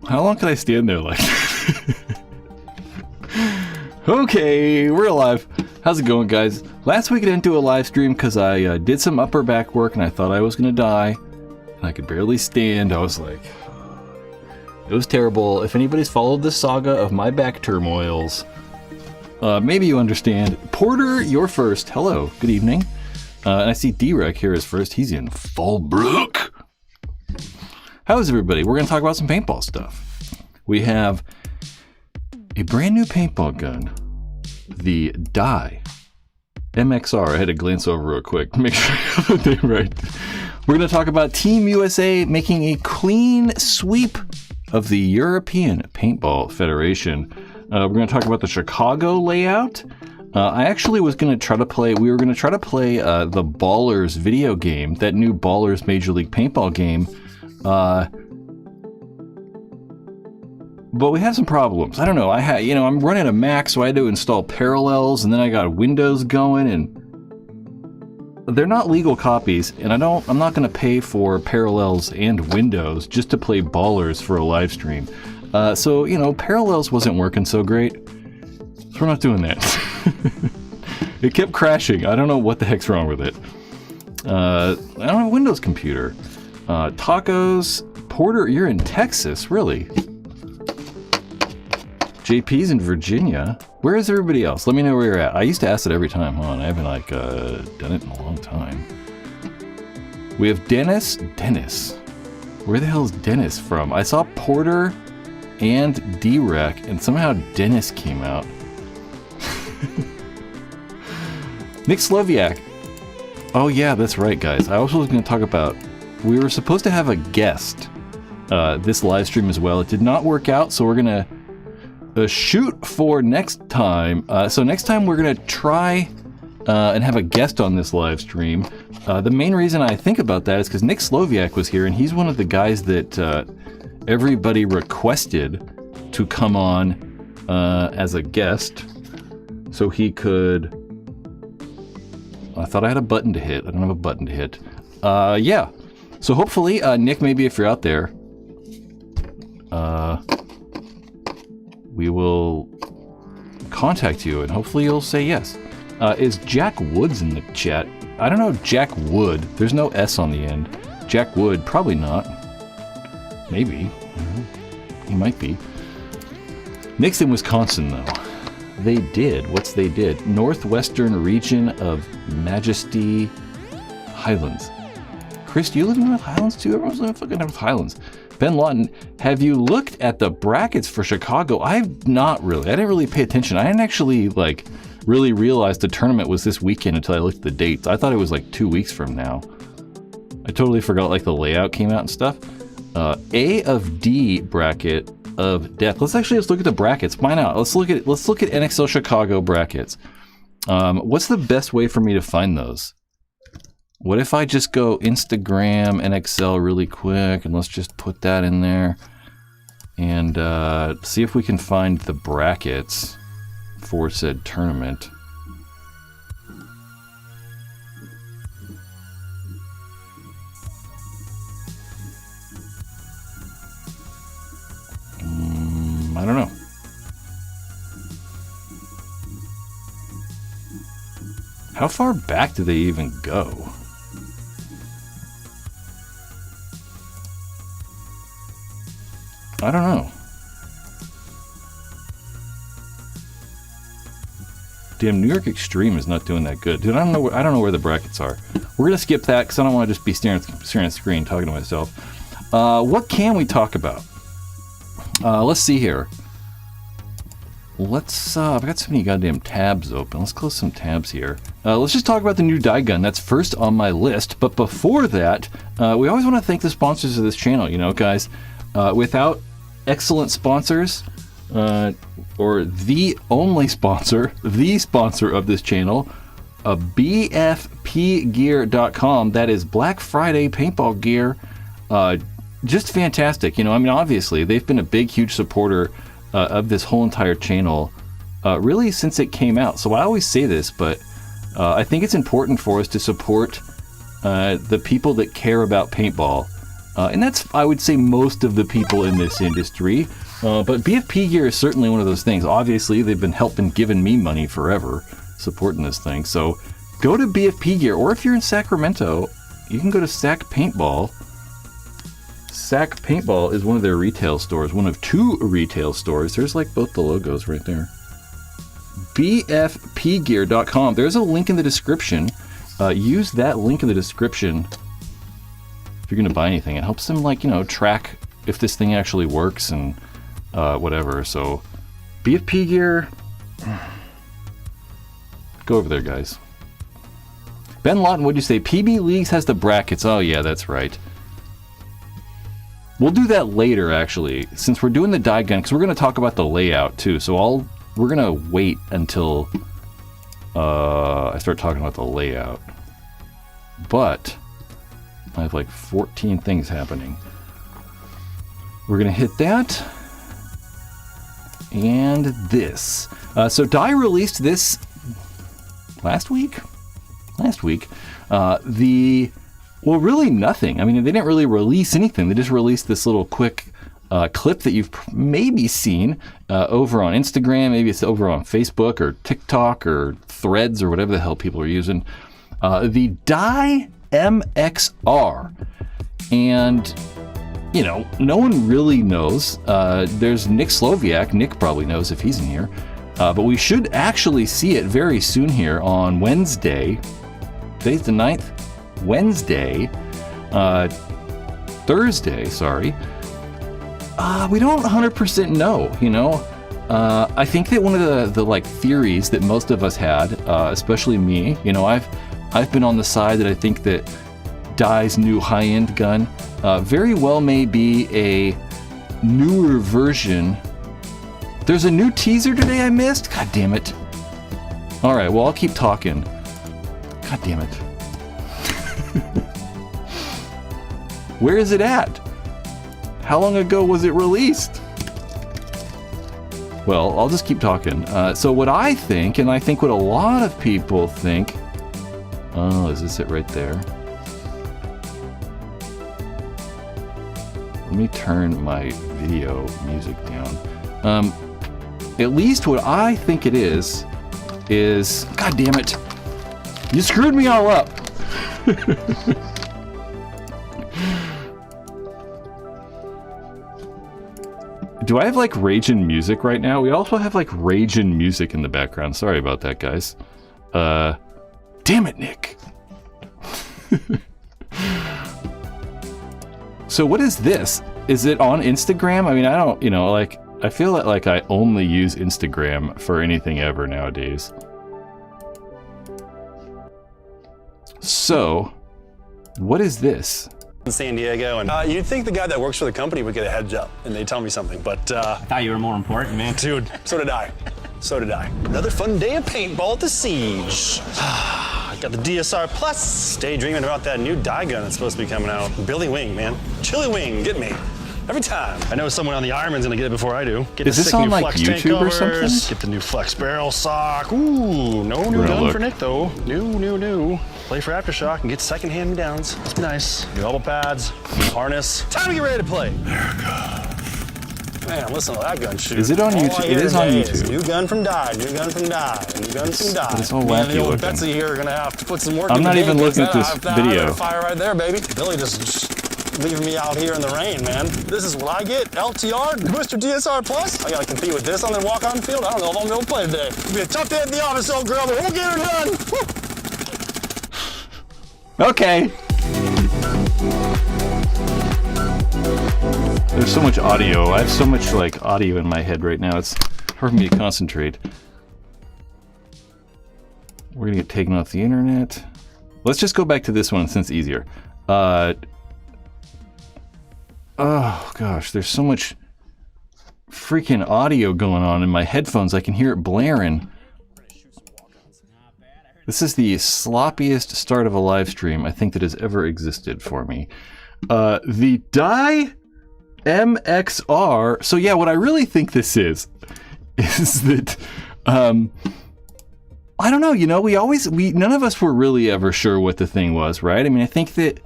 How long can I stand there like Okay, we're alive. How's it going, guys? Last week I didn't do a live stream because I did some upper back work and I thought I was going to die. And I could barely stand. I was like... It was terrible. If anybody's followed this saga of my back turmoils, maybe you understand. Porter, you're first. Hello. Good evening. And I see D-Rec here is first. He's in Fallbrook. How's everybody? We're going to talk about some paintball stuff. We have a brand new paintball gun. The Die MXR. I had to glance over real quick to make sure I got the name right. We're going to talk about Team USA making a clean sweep of the European Paintball Federation. We're going to talk about the Chicago layout. I actually was going to try to play, we were going to try to play the Ballers video game, that new Ballers Major League Paintball game. But we had some problems. I don't know. I'm running a Mac, so I had to install Parallels, and then I got Windows going, and they're not legal copies, and I'm not going to pay for Parallels and Windows just to play Ballers for a live stream. So, Parallels wasn't working so great, so we're not doing that. It kept crashing. I don't know what the heck's wrong with it. I don't have a Windows computer. Tacos. Porter, you're in Texas, really? JP's in Virginia. Where is everybody else? Let me know where you're at. I used to ask it every time. Hold on, I haven't done it in a long time. We have Dennis. Dennis. Where the hell is Dennis from? I saw Porter and D-Rec, and somehow Dennis came out. Nick Sloviak. Oh yeah, that's right, guys. I also was going to talk about, we were supposed to have a guest this live stream as well. It did not work out, so we're going to shoot for next time. So next time we're going to try and have a guest on this live stream. The main reason I think about that is because Nick Sloviak was here, and he's one of the guys that everybody requested to come on as a guest so he could... I thought I had a button to hit. I don't have a button to hit. Yeah. So hopefully, Nick, maybe if you're out there, we will contact you, and hopefully you'll say yes. Is Jack Woods in the chat? I don't know Jack Wood. There's no S on the end. Jack Wood, probably not. Maybe. He might be. Nick's in Wisconsin, though. They did. What's they did? Northwestern region of Majesty Highlands. Chris, do you live in North Highlands too? Everyone's living in fucking North Highlands. Ben Lawton, have you looked at the brackets for Chicago? I've not really. I didn't really pay attention. I didn't actually really realize the tournament was this weekend until I looked at the dates. I thought it was 2 weeks from now. I totally forgot the layout came out and stuff. A of D bracket of death. Let's look at the brackets. Why not? Let's look at NXL Chicago brackets. What's the best way for me to find those? What if I just go Instagram NXL really quick, and let's just put that in there and see if we can find the brackets for said tournament. I don't know. How far back do they even go? I don't know. Damn, New York Extreme is not doing that good. Dude, I don't know where the brackets are. We're gonna skip that because I don't want to just be staring at the screen talking to myself. What can we talk about? Let's see here. I've got so many goddamn tabs open. Let's close some tabs here. Let's just talk about the new die gun. That's first on my list. But before that, we always want to thank the sponsors of this channel. Guys, without excellent sponsors, or the only sponsor, the sponsor of this channel, BFPgear.com. That is Black Friday paintball gear. Just fantastic. Obviously, they've been a big, huge supporter of this whole entire channel, really since it came out. So I always say this, but I think it's important for us to support the people that care about paintball. And that's, I would say, most of the people in this industry. But BFP gear is certainly one of those things. Obviously, they've been giving me money forever, supporting this thing. So go to BFP gear, or if you're in Sacramento, you can go to Sac Paintball. Sac Paintball is one of their retail stores, one of 2 retail stores. There's like both the logos right there. BFPgear.com. There's a link in the description. Use that link in the description if you're going to buy anything. It helps them, like, you know, track if this thing actually works and whatever. So BFP gear, go over there, guys. Ben Lawton, what'd you say? PB Leagues has the brackets. Oh yeah, that's right. We'll do that later, actually, since we're doing the die gun, because we're going to talk about the layout too. So we're going to wait until I start talking about the layout. But I have like 14 things happening. We're going to hit that. And this. So Die released this last week? Well, really nothing. I mean, they didn't really release anything. They just released this little quick clip that you've maybe seen over on Instagram. Maybe it's over on Facebook or TikTok or Threads or whatever the hell people are using. The Die MXR. And, you know, no one really knows. There's Nick Sloviak. Nick probably knows if he's in here. But we should actually see it very soon here on Wednesday. Today's the 9th. Thursday, sorry. We don't 100% know, you know. I think that one of the like theories that most of us had, especially me, you know, I've been on the side that I think that Die's new high-end gun very well may be a newer version. There's a new teaser today I missed? God damn it. All right, well, I'll keep talking. God damn it. Where is it at? How long ago was it released? Well, I'll just keep talking. So what I think, and I think what a lot of people think... Oh, is this it right there? Let me turn my video music down. At least what I think it is... God damn it! You screwed me all up! Do I have like raging music right now? We also have like raging music in the background. Sorry about that, guys. Damn it, Nick. So what is this? Is it on Instagram? I mean, I don't, you know, like, I feel like I only use Instagram for anything ever nowadays. So, what is this? In San Diego, and you'd think the guy that works for the company would get a heads up and they'd tell me something, but I thought you were more important, man. Dude, so did I. Another fun day of paintball at the Siege. Got the DSR Plus. Daydreaming about that new die gun that's supposed to be coming out. Billy Wing, man. Chili Wing, get me. Every time. I know someone on the Ironman's gonna get it before I do. Get Is this on like YouTube or something? Get the new flex barrel sock. Ooh, no new gun for Nick though. New. Play for Aftershock and get second hand-me-downs. Must be nice. New elbow pads, new harness. Time to get ready to play. Man, listen to that gun shoot. Is it on YouTube? It is on YouTube. New gun from Die, new gun from Die, new gun from Die. It's all wacky Man, the old looking. Betsy here are gonna have to put some work I'm in not the even game, looking at this video. Fire right there, baby. Billy just leaving me out here in the rain, man. This is what I get. LTR, Mr. DSR Plus. I gotta compete with this on the walk-on field. I don't know if I'm gonna play today. It'll be a tough day at the office, old girl, but we'll get her done. Woo. Okay. There's so much audio. I have so much like audio in my head right now. It's hard for me to concentrate. We're gonna get taken off the internet. Let's just go back to this one since it's easier. Oh gosh, there's so much freaking audio going on in my headphones. I can hear it blaring. This is the sloppiest start of a live stream I think that has ever existed for me. The Die MXR. So yeah, what I really think this is that I don't know, you know, none of us were really ever sure what the thing was, right? I mean, I think that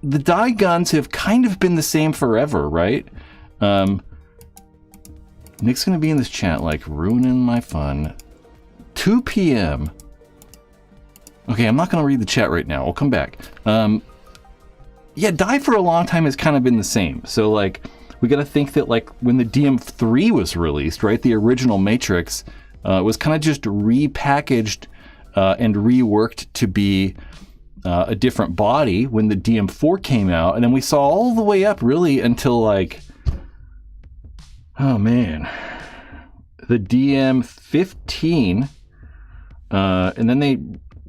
the die guns have kind of been the same forever, right? Nick's going to be in this chat, like, ruining my fun. 2 p.m. Okay, I'm not going to read the chat right now. We'll come back. Yeah, die for a long time has kind of been the same. So, like, we got to think that, like, when the DM3 was released, right, the original Matrix was kind of just repackaged and reworked to be a different body when the DM4 came out. And then we saw all the way up, really, until, like, oh, man, the DM15. And then they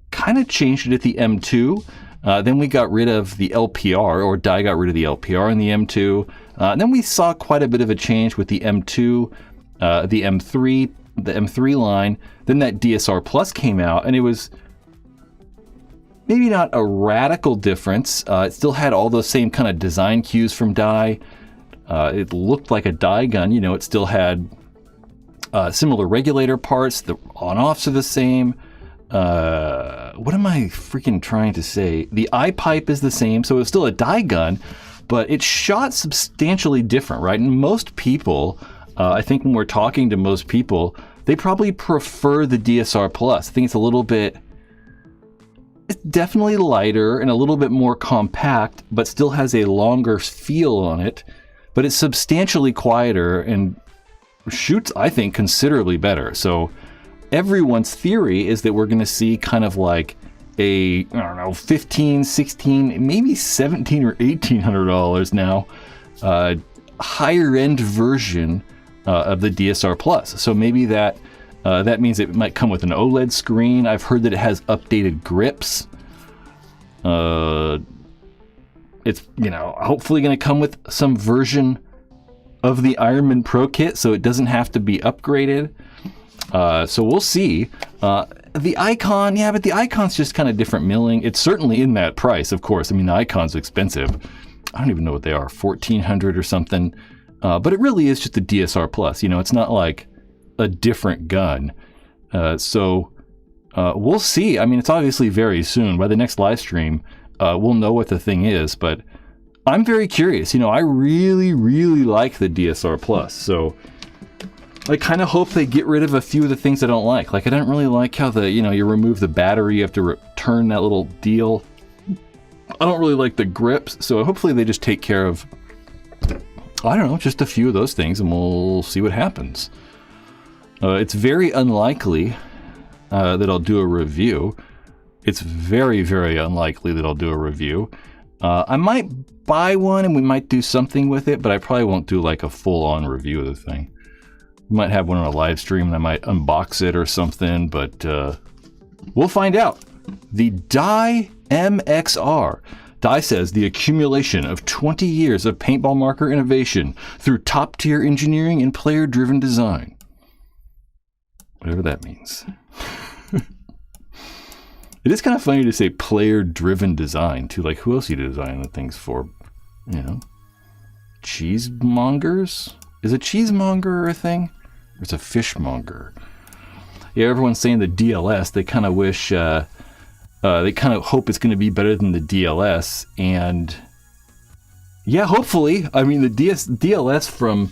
kind of changed it at the M2. Then we got rid of the LPR, or Dye got rid of the LPR in the M2. And then we saw quite a bit of a change with the M2, the M3 line. Then that DSR Plus came out, and it was maybe not a radical difference. It still had all those same kind of design cues from Dye. It looked like a Dye gun. You know, it still had similar regulator parts. The on-offs are the same. What am I freaking trying to say? The eye pipe is the same, so it's still a Dye gun, but it's shot substantially different, right? And most people, I think when we're talking to most people, they probably prefer the DSR Plus. I think it's a little bit, it's definitely lighter and a little bit more compact, but still has a longer feel on it. But it's substantially quieter and shoots, I think, considerably better. So everyone's theory is that we're going to see kind of like a, I don't know, 15, 16, maybe 17 or $1,800 now, higher end version of the DSR Plus. So maybe that means it might come with an OLED screen. I've heard that it has updated grips. It's, you know, hopefully going to come with some version of the Ironman Pro kit, so it doesn't have to be upgraded. So we'll see. The Icon, yeah, but the Icon's just kind of different milling. It's certainly in that price, of course. I mean, the Icon's expensive. I don't even know what they are, $1,400 or something. But it really is just a DSR Plus. You know, it's not like a different gun. So we'll see. I mean, it's obviously very soon. By the next live stream, we'll know what the thing is. But I'm very curious. You know, I really, really like the DSR Plus. So I kind of hope they get rid of a few of the things I don't like. Like, I don't really like how you remove the battery, you have to return that little deal. I don't really like the grips, so hopefully they just take care of, I don't know, just a few of those things, and we'll see what happens. It's very unlikely that I'll do a review. It's very, very unlikely that I'll do a review. I might buy one and we might do something with it, but I probably won't do like a full-on review of the thing. We might have one on a live stream and I might unbox it or something, but we'll find out. The Dye MXR. Dye says the accumulation of 20 years of paintball marker innovation through top-tier engineering and player-driven design. Whatever that means. It is kind of funny to say player-driven design, too. Like, who else you design the things for? You know? Cheesemongers? Is a cheesemonger a thing? Or it's a fishmonger? Yeah, everyone's saying the DLS. They kind of wish... they kind of hope it's going to be better than the DLS. And... yeah, hopefully. I mean, the DLS from...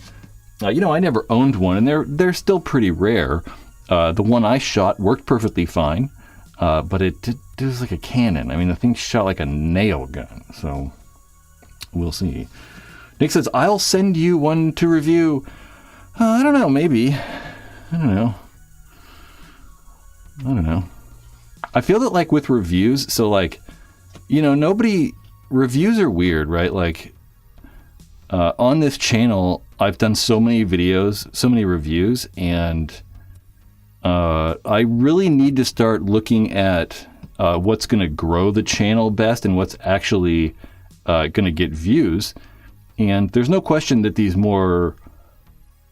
you know, I never owned one, and they're still pretty rare. The one I shot worked perfectly fine. But it was like a cannon. I mean, the thing shot like a nail gun. So, we'll see. Nick says, I'll send you one to review. I don't know, maybe. I don't know. I feel that, like, with reviews, so, like, you know, reviews are weird, right? Like, on this channel, I've done so many videos, so many reviews, and... I really need to start looking at what's going to grow the channel best and what's actually going to get views. And there's no question that these more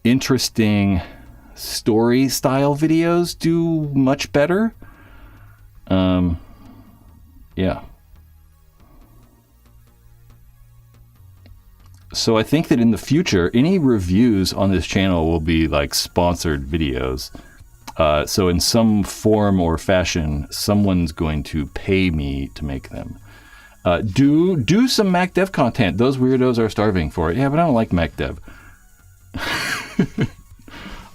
interesting story style videos do much better. Yeah. So I think that in the future, any reviews on this channel will be like sponsored videos. So in some form or fashion, someone's going to pay me to make them. Do some Mac Dev content. Those weirdos are starving for it. Yeah, but I don't like Mac Dev.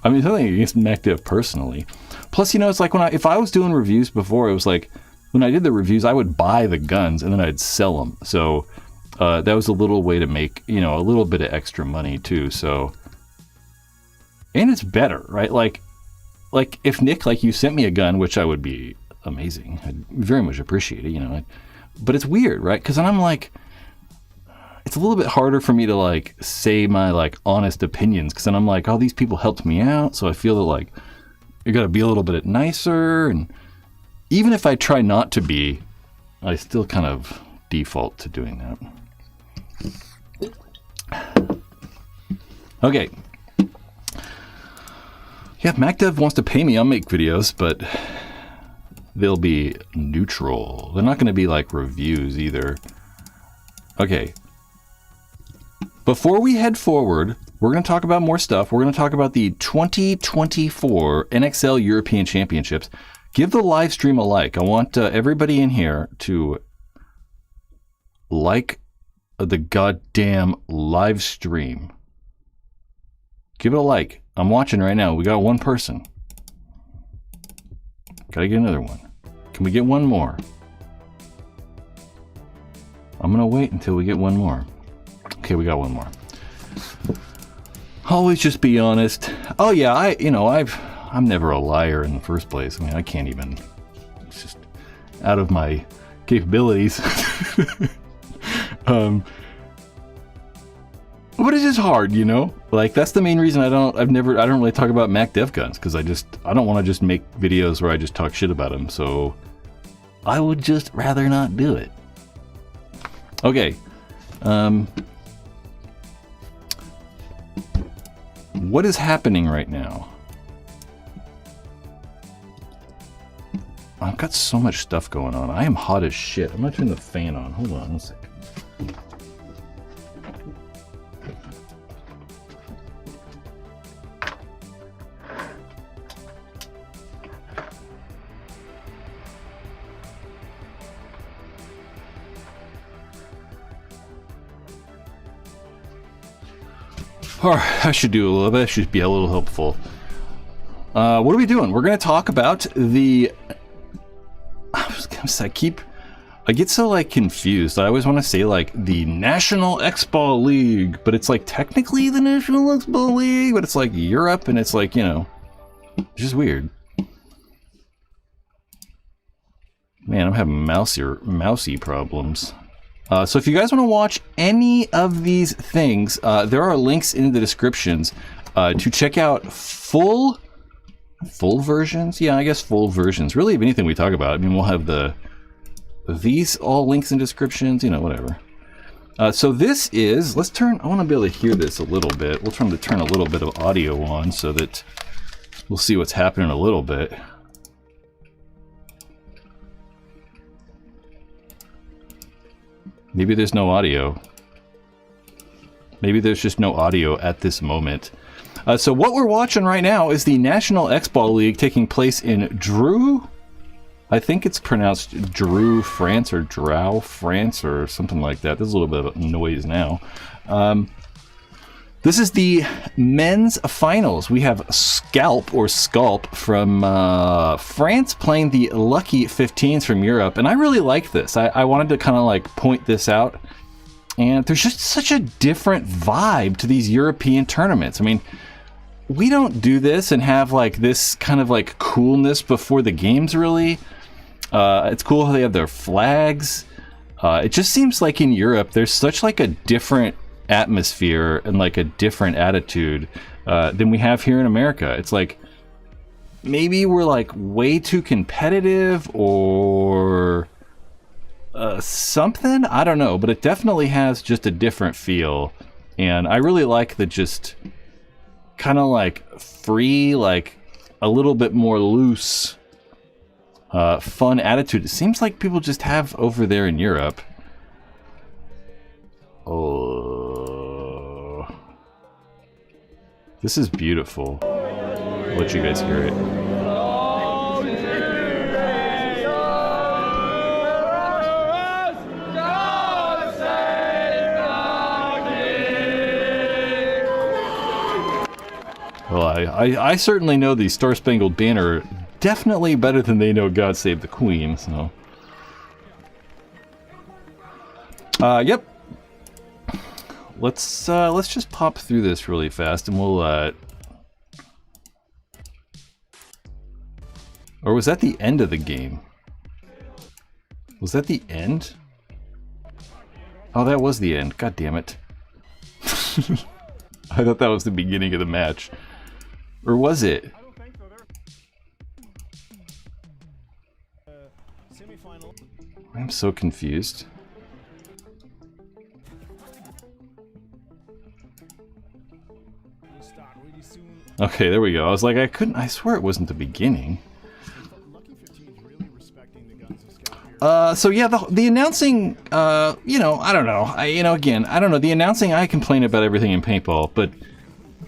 I mean, nothing against Mac Dev personally. Plus, you know, it's like if I was doing reviews before, it was like when I did the reviews, I would buy the guns and then I'd sell them. So that was a little way to make, you know, a little bit of extra money too. So, and it's better, right? Like if Nick, like you sent me a gun, which I would be amazing. I'd very much appreciate it, you know. But it's weird, right? Because then I'm like, it's a little bit harder for me to like say my like honest opinions. Because then I'm like, oh, these people helped me out, so I feel that like you got to be a little bit nicer. And even if I try not to be, I still kind of default to doing that. Okay. Yeah, if MacDev wants to pay me, I'll make videos, but they'll be neutral. They're not going to be like reviews either. Okay. Before we head forward, we're going to talk about more stuff. We're going to talk about the 2024 NXL European Championships. Give the live stream a like. I want everybody in here to like the goddamn live stream. Give it a like. I'm watching right now. We got one person. Gotta get another one. Can we get one more? I'm gonna wait until we get one more. Okay, we got one more. Always just be honest. Oh yeah, I'm never a liar in the first place. I mean, I can't even. It's just out of my capabilities. But it's just hard, you know? Like, that's the main reason I don't really talk about Mac Dev guns, because I don't want to just make videos where I just talk shit about them, so I would just rather not do it. Okay. What is happening right now? I've got so much stuff going on. I am hot as shit. I'm gonna turn the fan on. Hold on one second. Alright, I should do a little bit. I should be a little helpful. What are we doing? We're going to talk about the... I get so like confused. I always want to say like the National X-Ball League, but it's like technically the National X-Ball League, but it's like Europe, and it's like, you know, it's just weird. Man, I'm having mousy problems. So if you guys want to watch any of these things, there are links in the descriptions to check out full versions. Yeah, I guess full versions. Really, of anything we talk about. I mean, we'll have these all links in descriptions. You know, whatever. So this is. Let's turn. I want to be able to hear this a little bit. We'll turn a little bit of audio on so that we'll see what's happening a little bit. Maybe there's no audio. Maybe there's just no audio at this moment. So what we're watching right now is the National X-Ball League taking place in Dreux. I think it's pronounced Dreux, France, or Drow, France, or something like that. There's a little bit of noise now. This is the men's finals. We have Scalp from France playing the Lucky 15s from Europe. And I really like this. I wanted to kind of like point this out. And there's just such a different vibe to these European tournaments. I mean, we don't do this and have like this kind of like coolness before the games, really. It's cool how they have their flags. It just seems like in Europe, there's such like a different atmosphere and like a different attitude than we have here in America. It's like maybe we're like way too competitive or something. I don't know, but it definitely has just a different feel, and I really like the just kind of like free, like a little bit more loose, fun attitude. It seems like people just have over there in Europe. Oh, this is beautiful. I'll let you guys hear it. lie. I certainly know the Star Spangled Banner definitely better than they know God Save the Queen, so. Yep. Let's just pop through this really fast and we'll, or was that the end of the game? Was that the end? Oh, that was the end. God damn it. I thought that was the beginning of the match. Or was it? I'm so confused. Okay, there we go. I was like, I swear it wasn't the beginning. So yeah, the announcing, you know, I don't know. Again, I don't know. The announcing, I complain about everything in Paintball, but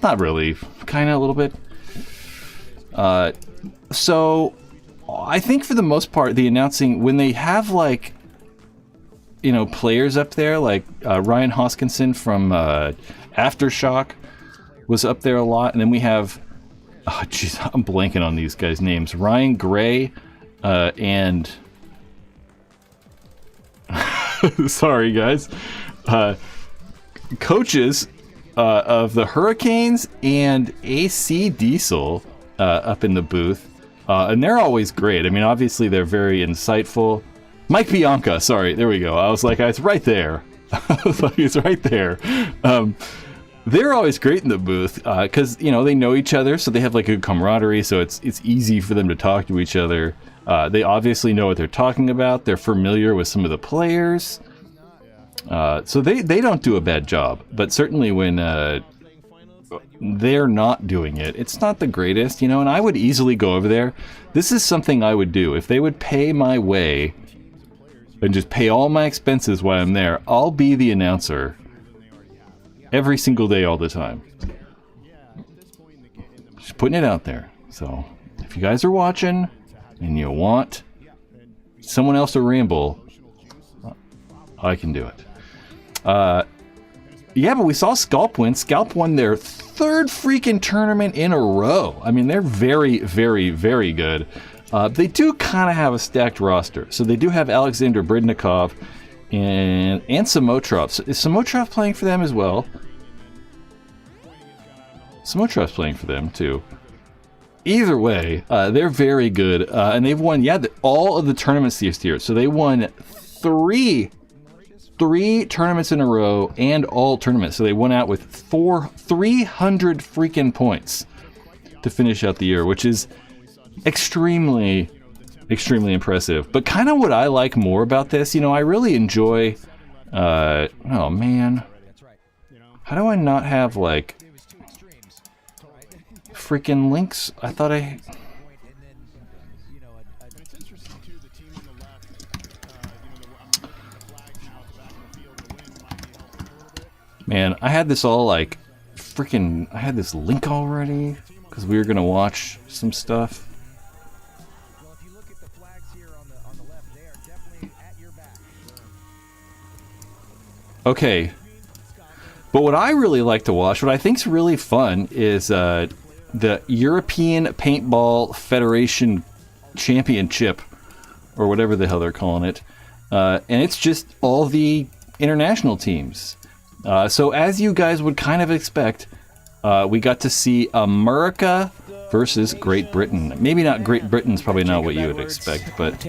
not really. Kind of a little bit. So I think for the most part, the announcing, when they have like, you know, players up there, like Ryan Hoskinson from Aftershock was up there a lot, and then we have, oh jeez, I'm blanking on these guys' names. Ryan Gray and sorry guys, coaches of the Hurricanes and AC Diesel up in the booth, and they're always great. I mean, obviously they're very insightful. Mike Bianca, sorry, there we go. I was like, it's right there. I was like, it's right there. They're always great in the booth because, you know, they know each other, so they have like a camaraderie, so it's easy for them to talk to each other. They obviously know what they're talking about. They're familiar with some of the players. So they don't do a bad job. But certainly when they're not doing it, it's not the greatest, you know, and I would easily go over there. This is something I would do. If they would pay my way and just pay all my expenses while I'm there, I'll be the announcer every single day, all the time. Just putting it out there. So if you guys are watching and you want someone else to ramble, I can do it. Yeah, but we saw Scalp win. Scalp won their third freaking tournament in a row. I mean, they're very, very, very good. They do kind of have a stacked roster. So they do have Alexander Bridnikov and Samotrov. Is Samotrov playing for them as well? Samotrov's playing for them too. Either way, they're very good, and they've won, all of the tournaments this year. So they won three tournaments in a row and all tournaments. So they went out with 300 freaking points to finish out the year, which is extremely, extremely impressive. But kind of what I like more about this, you know, I really enjoy, oh man, how do I not have like freaking links? I thought man, I had this all like freaking, I had this link already because we were gonna watch some stuff. Okay, but what I really like to watch, what I think's really fun, is the European Paintball Federation Championship, or whatever the hell they're calling it, and it's just all the international teams. So as you guys would kind of expect, we got to see America versus Great Britain. Maybe not Great Britain's probably not what you would expect, but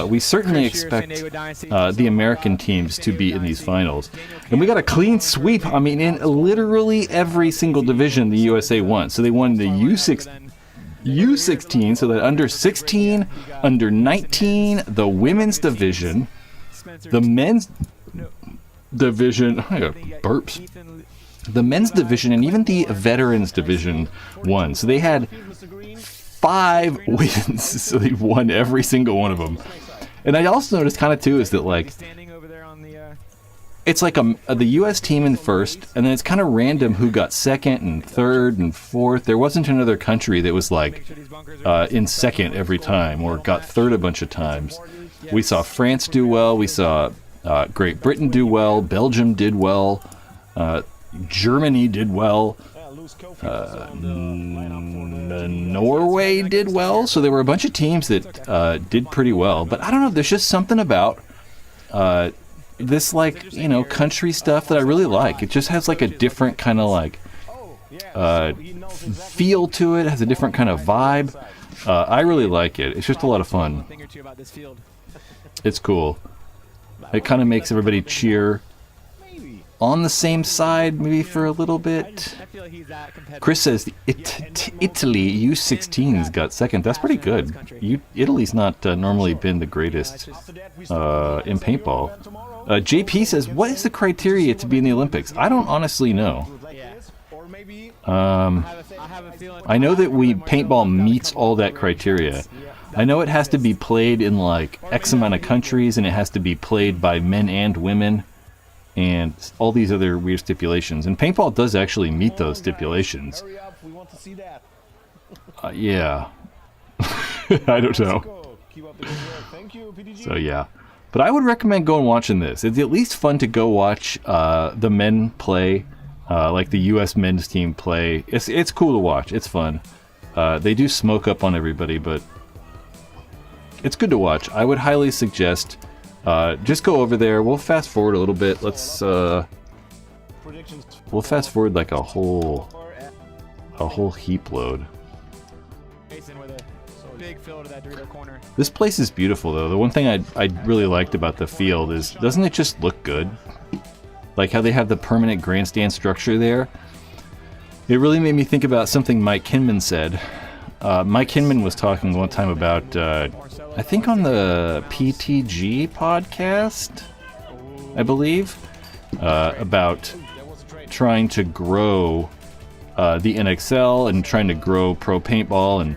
we certainly expect the American teams to be in these finals. And we got a clean sweep, I mean, in literally every single division the USA won. So they won the U16, so that under 16, under 19, the women's division, the men's division, I got burps. The men's division and even the veterans division won. So they had 5 wins. So they won every single one of them. And I also noticed kind of too is that like it's like the U.S. team in first, and then it's kind of random who got second and third and fourth. There wasn't another country that was like in second every time or got third a bunch of times. We saw France do well. We saw Great Britain do well. Belgium did well. Germany did well. Norway did well, so there were a bunch of teams that did pretty well. But I don't know, there's just something about this, like, you know, country stuff that I really like. It just has like a different kind of like feel to it. It has a different kind of vibe. I really like it. It's just a lot of fun. It's cool. It kind of makes everybody cheer on the same side, maybe for a little bit. Chris says Italy U16s got second. That's pretty good. Italy's not normally been the greatest in paintball. JP says, what is the criteria to be in the Olympics? I don't honestly know. I know that paintball meets all that criteria. I know it has to be played in like X amount of countries, and it has to be played by men and women, and all these other weird stipulations. And paintball does actually meet those stipulations. Yeah. I don't know. So yeah. But I would recommend going watching this. It's at least fun to go watch the men play, like the U.S. men's team play. It's cool to watch. It's fun. They do smoke up on everybody, but it's good to watch. I would highly suggest just go over there. We'll fast forward a little bit. Let's we'll fast forward like a whole heap load. This place is beautiful though. The one thing I really liked about the field is, doesn't it just look good? Like how they have the permanent grandstand structure there. It really made me think about something Mike Hinman said. Mike Hinman was talking one time about, I think on the PTG podcast, I believe, about trying to grow the NXL and trying to grow pro paintball. And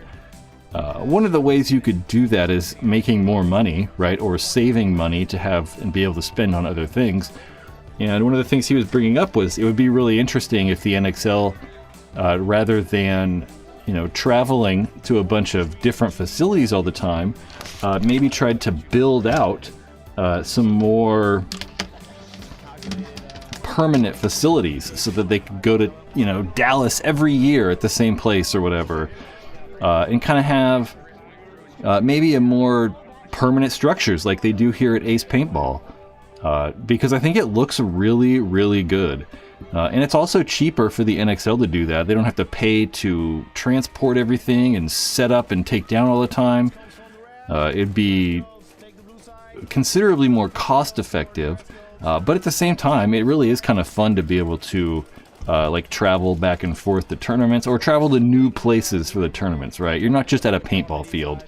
one of the ways you could do that is making more money, right? Or saving money to have and be able to spend on other things. And one of the things he was bringing up was it would be really interesting if the NXL, rather than, you know, traveling to a bunch of different facilities all the time, maybe tried to build out some more permanent facilities so that they could go to, you know, Dallas every year at the same place or whatever, and kind of have maybe a more permanent structures like they do here at Ace Paintball, because I think it looks really, really good. And it's also cheaper for the NXL to do that. They don't have to pay to transport everything and set up and take down all the time. It'd be considerably more cost effective, but at the same time, it really is kind of fun to be able to like travel back and forth to tournaments, or travel to new places for the tournaments, right? You're not just at a paintball field.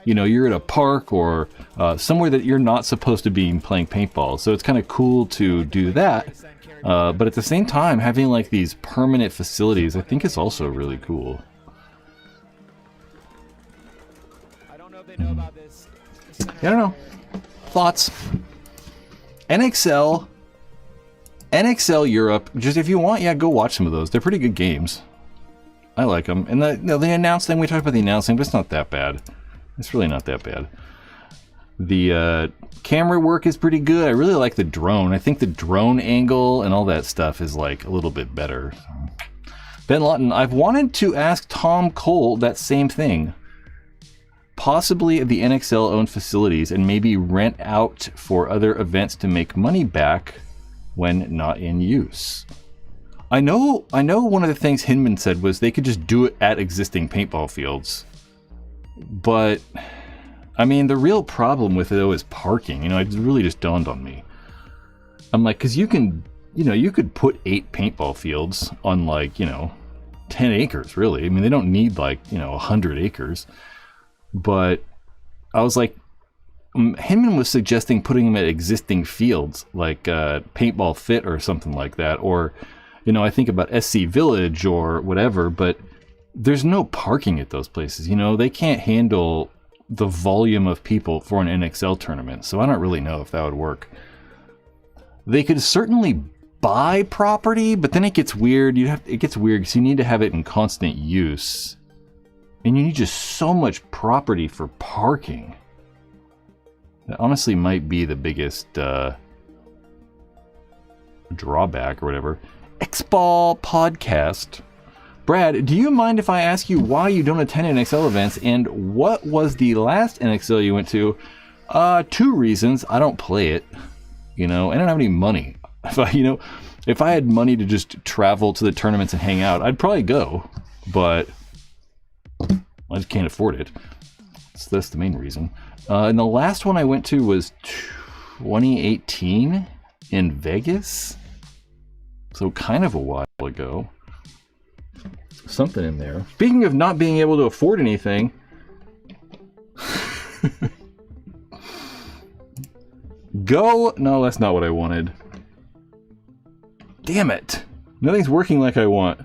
You know, you're at a park or somewhere that you're not supposed to be playing paintball. So it's kind of cool to do that. But at the same time, having like these permanent facilities, I think is also really cool. Yeah, I don't know. Thoughts? NXL Europe, just if you want, yeah, go watch some of those. They're pretty good games. I like them. And the announcing, we talked about the announcing, but it's not that bad. It's really not that bad. The camera work is pretty good. I really like the drone. I think the drone angle and all that stuff is like a little bit better. Ben Lawton, I've wanted to ask Tom Cole that same thing. Possibly at the NXL owned facilities, and maybe rent out for other events to make money back when not in use. I know one of the things Hinman said was they could just do it at existing paintball fields. But I mean, the real problem with it though is parking. You know, it really just dawned on me. I'm like, because you could put 8 paintball fields on like, 10 acres, really. I mean, they don't need like, 100 acres. But I was like, Hinman was suggesting putting them at existing fields, like Paintball Fit or something like that. Or, I think about SC Village or whatever, but there's no parking at those places. They can't handle the volume of people for an NXL tournament. So I don't really know if that would work. They could certainly buy property, but then it gets weird. It gets weird because you need to have it in constant use. And you need just so much property for parking. That honestly might be the biggest drawback or whatever. X-Ball Podcast. Brad, do you mind if I ask you why you don't attend NXL events, and what was the last NXL you went to? 2 reasons. I don't play it, you know, I don't have any money. If I had money to just travel to the tournaments and hang out, I'd probably go, but I just can't afford it. So that's the main reason. And the last one I went to was 2018 in Vegas. So kind of a while ago. Something in there. Speaking of not being able to afford anything. Go. No, that's not what I wanted. Damn it. Nothing's working like I want.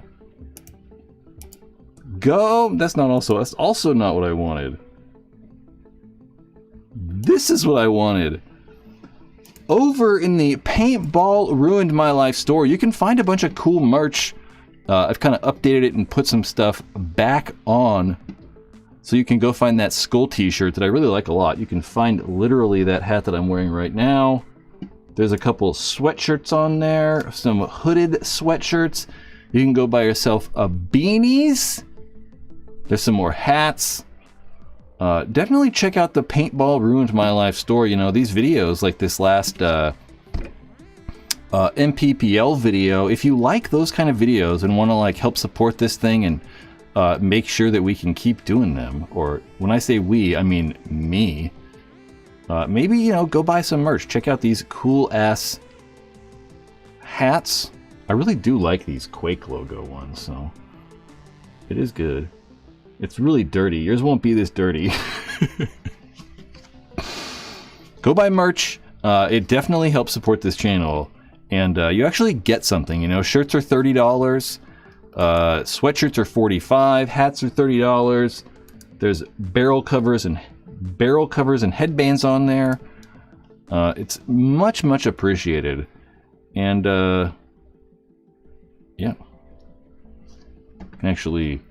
Go. That's also not what I wanted. This is what I wanted. Over in the Paintball Ruined My Life store, you can find a bunch of cool merch. I've kind of updated it and put some stuff back on. So you can go find that skull t-shirt that I really like a lot. You can find literally that hat that I'm wearing right now. There's a couple sweatshirts on there, some hooded sweatshirts. You can go buy yourself a beanies. There's some more hats. Definitely check out the Paintball Ruined My Life store. You know, these videos, like this last MPPL video, if you like those kind of videos and want to like help support this thing and make sure that we can keep doing them, or when I say we, I mean me, maybe, you know, go buy some merch. Check out these cool ass hats. I really do like these Quake logo ones, so it is good. It's really dirty. Yours won't be this dirty. Go buy merch. It definitely helps support this channel. And you actually get something, you know. Shirts are $30. Sweatshirts are $45. Hats are $30. There's barrel covers and headbands on there. It's much appreciated. And yeah. Can actually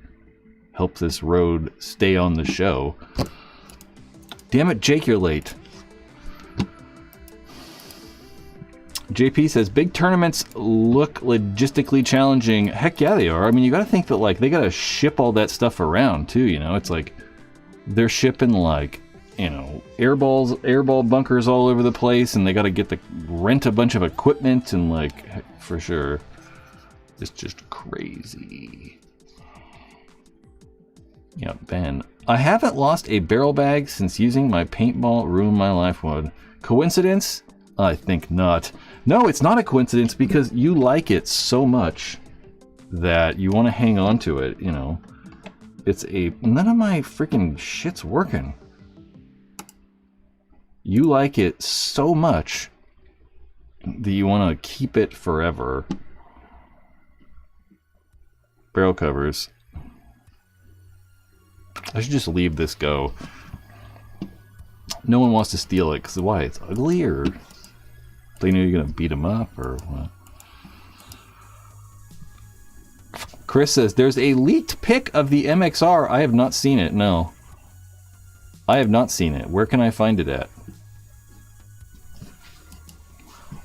help this road stay on the show. Damn it, Jake, you're late. JP says, big tournaments look logistically challenging. Heck yeah, they are. I mean, you gotta think that, like, they gotta ship all that stuff around, too, you know? It's like, they're shipping, like, you know, airball bunkers all over the place, and they gotta rent a bunch of equipment, and, like, for sure. It's just crazy. Yeah, Ben. I haven't lost a barrel bag since using my Paintball Ruin My Life one. Coincidence? I think not. No, it's not a coincidence, because you like it so much that you want to hang on to it, you know. None of my freaking shit's working. You like it so much that you want to keep it forever. Barrel covers. I should just leave this go. No one wants to steal it, because why? It's ugly, or they know you're gonna beat them up, or what? Chris says, there's a leaked pic of the MXR. I have not seen it, no. I have not seen it. Where can I find it at?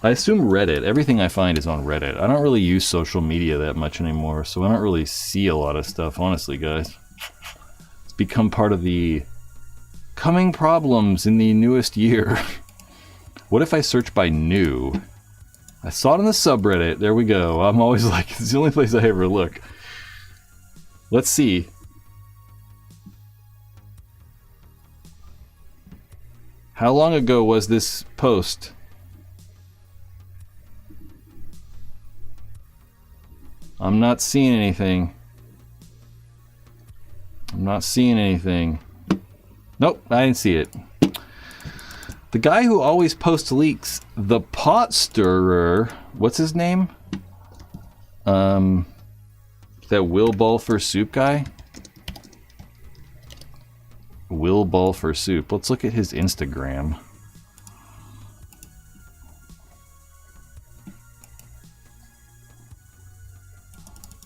I assume Reddit. Everything I find is on Reddit. I don't really use social media that much anymore, so I don't really see a lot of stuff, honestly, guys. It's become part of the coming problems in the newest year. What if I search by new? I saw it in the subreddit. There we go. I'm always like, it's the only place I ever look. Let's see. How long ago was this post? I'm not seeing anything. I'm not seeing anything. Nope, I didn't see it. The guy who always posts leaks, the pot stirrer, what's his name? That Will Ball for Soup guy? Will Ball for Soup. Let's look at his Instagram.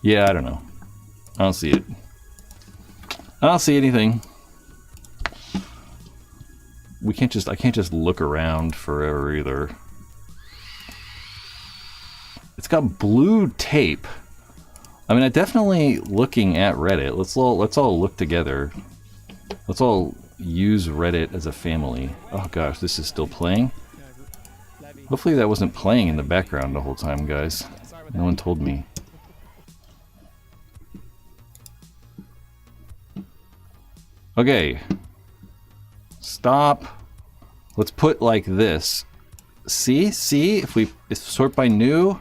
Yeah, I don't know. I don't see it. I don't see anything. I can't just look around forever either. It's got blue tape I mean, I'm definitely looking at Reddit. Let's all look together. Let's all use Reddit as a family. Oh gosh, this is still playing. Hopefully that wasn't playing in the background the whole time, guys. No one told me. Okay. Stop. Let's put like this. See? If we sort by new.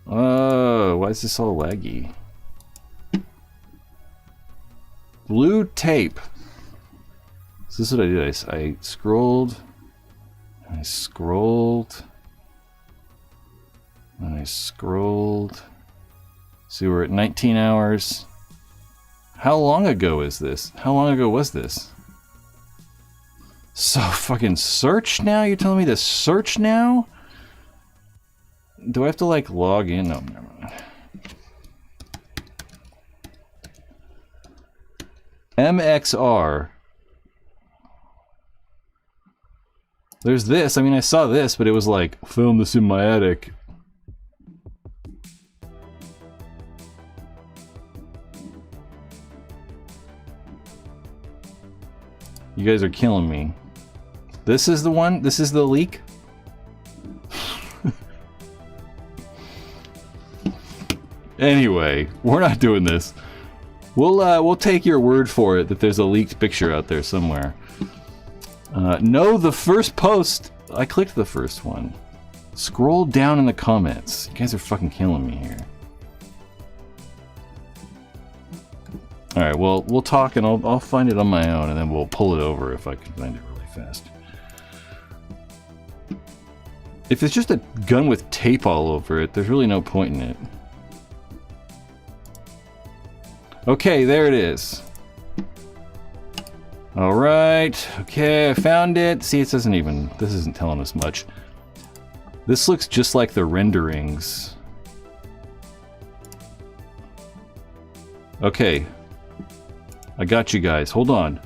Oh, why is this all laggy? Blue tape. So this is what I did. I scrolled. I scrolled. And I scrolled. See, we're at 19 hours. How long ago is this? How long ago was this? So fucking search now? You're telling me to search now? Do I have to like log in? No, never mind. MXR. There's this. I mean, I saw this, but it was like, film this in my attic. You guys are killing me. This is the one? This is the leak? Anyway, we're not doing this. We'll take your word for it that there's a leaked picture out there somewhere. No, the first post. I clicked the first one. Scroll down in the comments. You guys are fucking killing me here. Alright, well, we'll talk and I'll find it on my own and then we'll pull it over if I can find it really fast. If it's just a gun with tape all over it, there's really no point in it. Okay, there it is. Alright, okay, I found it. See, it doesn't even, this isn't telling us much. This looks just like the renderings. Okay. I got you guys, hold on.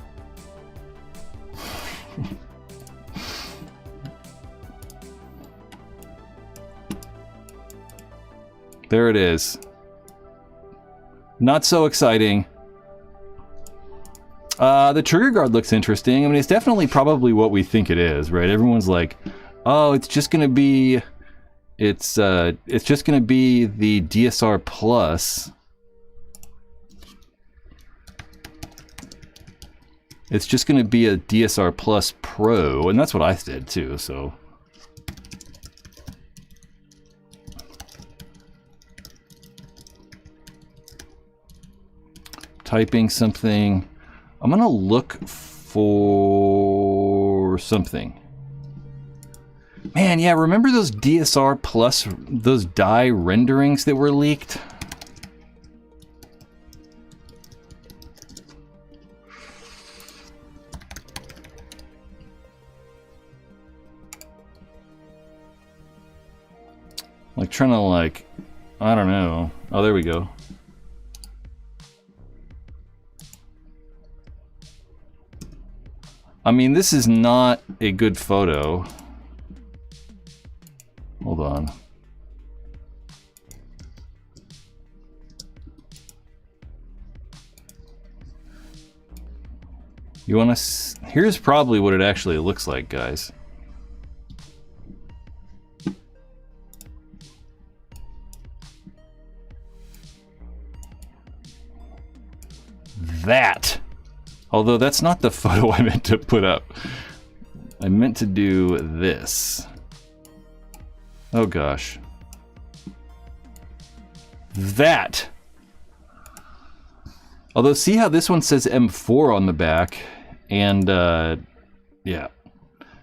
There it is. Not so exciting. The trigger guard looks interesting. I mean, it's definitely probably what we think it is, right? Everyone's like, oh, it's just gonna be, it's just gonna be the DSR Plus. It's just gonna be a DSR Plus Pro, and that's what I said too, so. Typing something. I'm gonna look for something. Man, yeah, remember those DSR Plus, those dye renderings that were leaked? Like trying to like, I don't know. Oh, there we go. I mean, this is not a good photo. Hold on. You want to? Here's probably what it actually looks like, guys. That. Although that's not the photo I meant to put up. I meant to do this. Oh gosh. That. Although see how this one says M4 on the back, and yeah.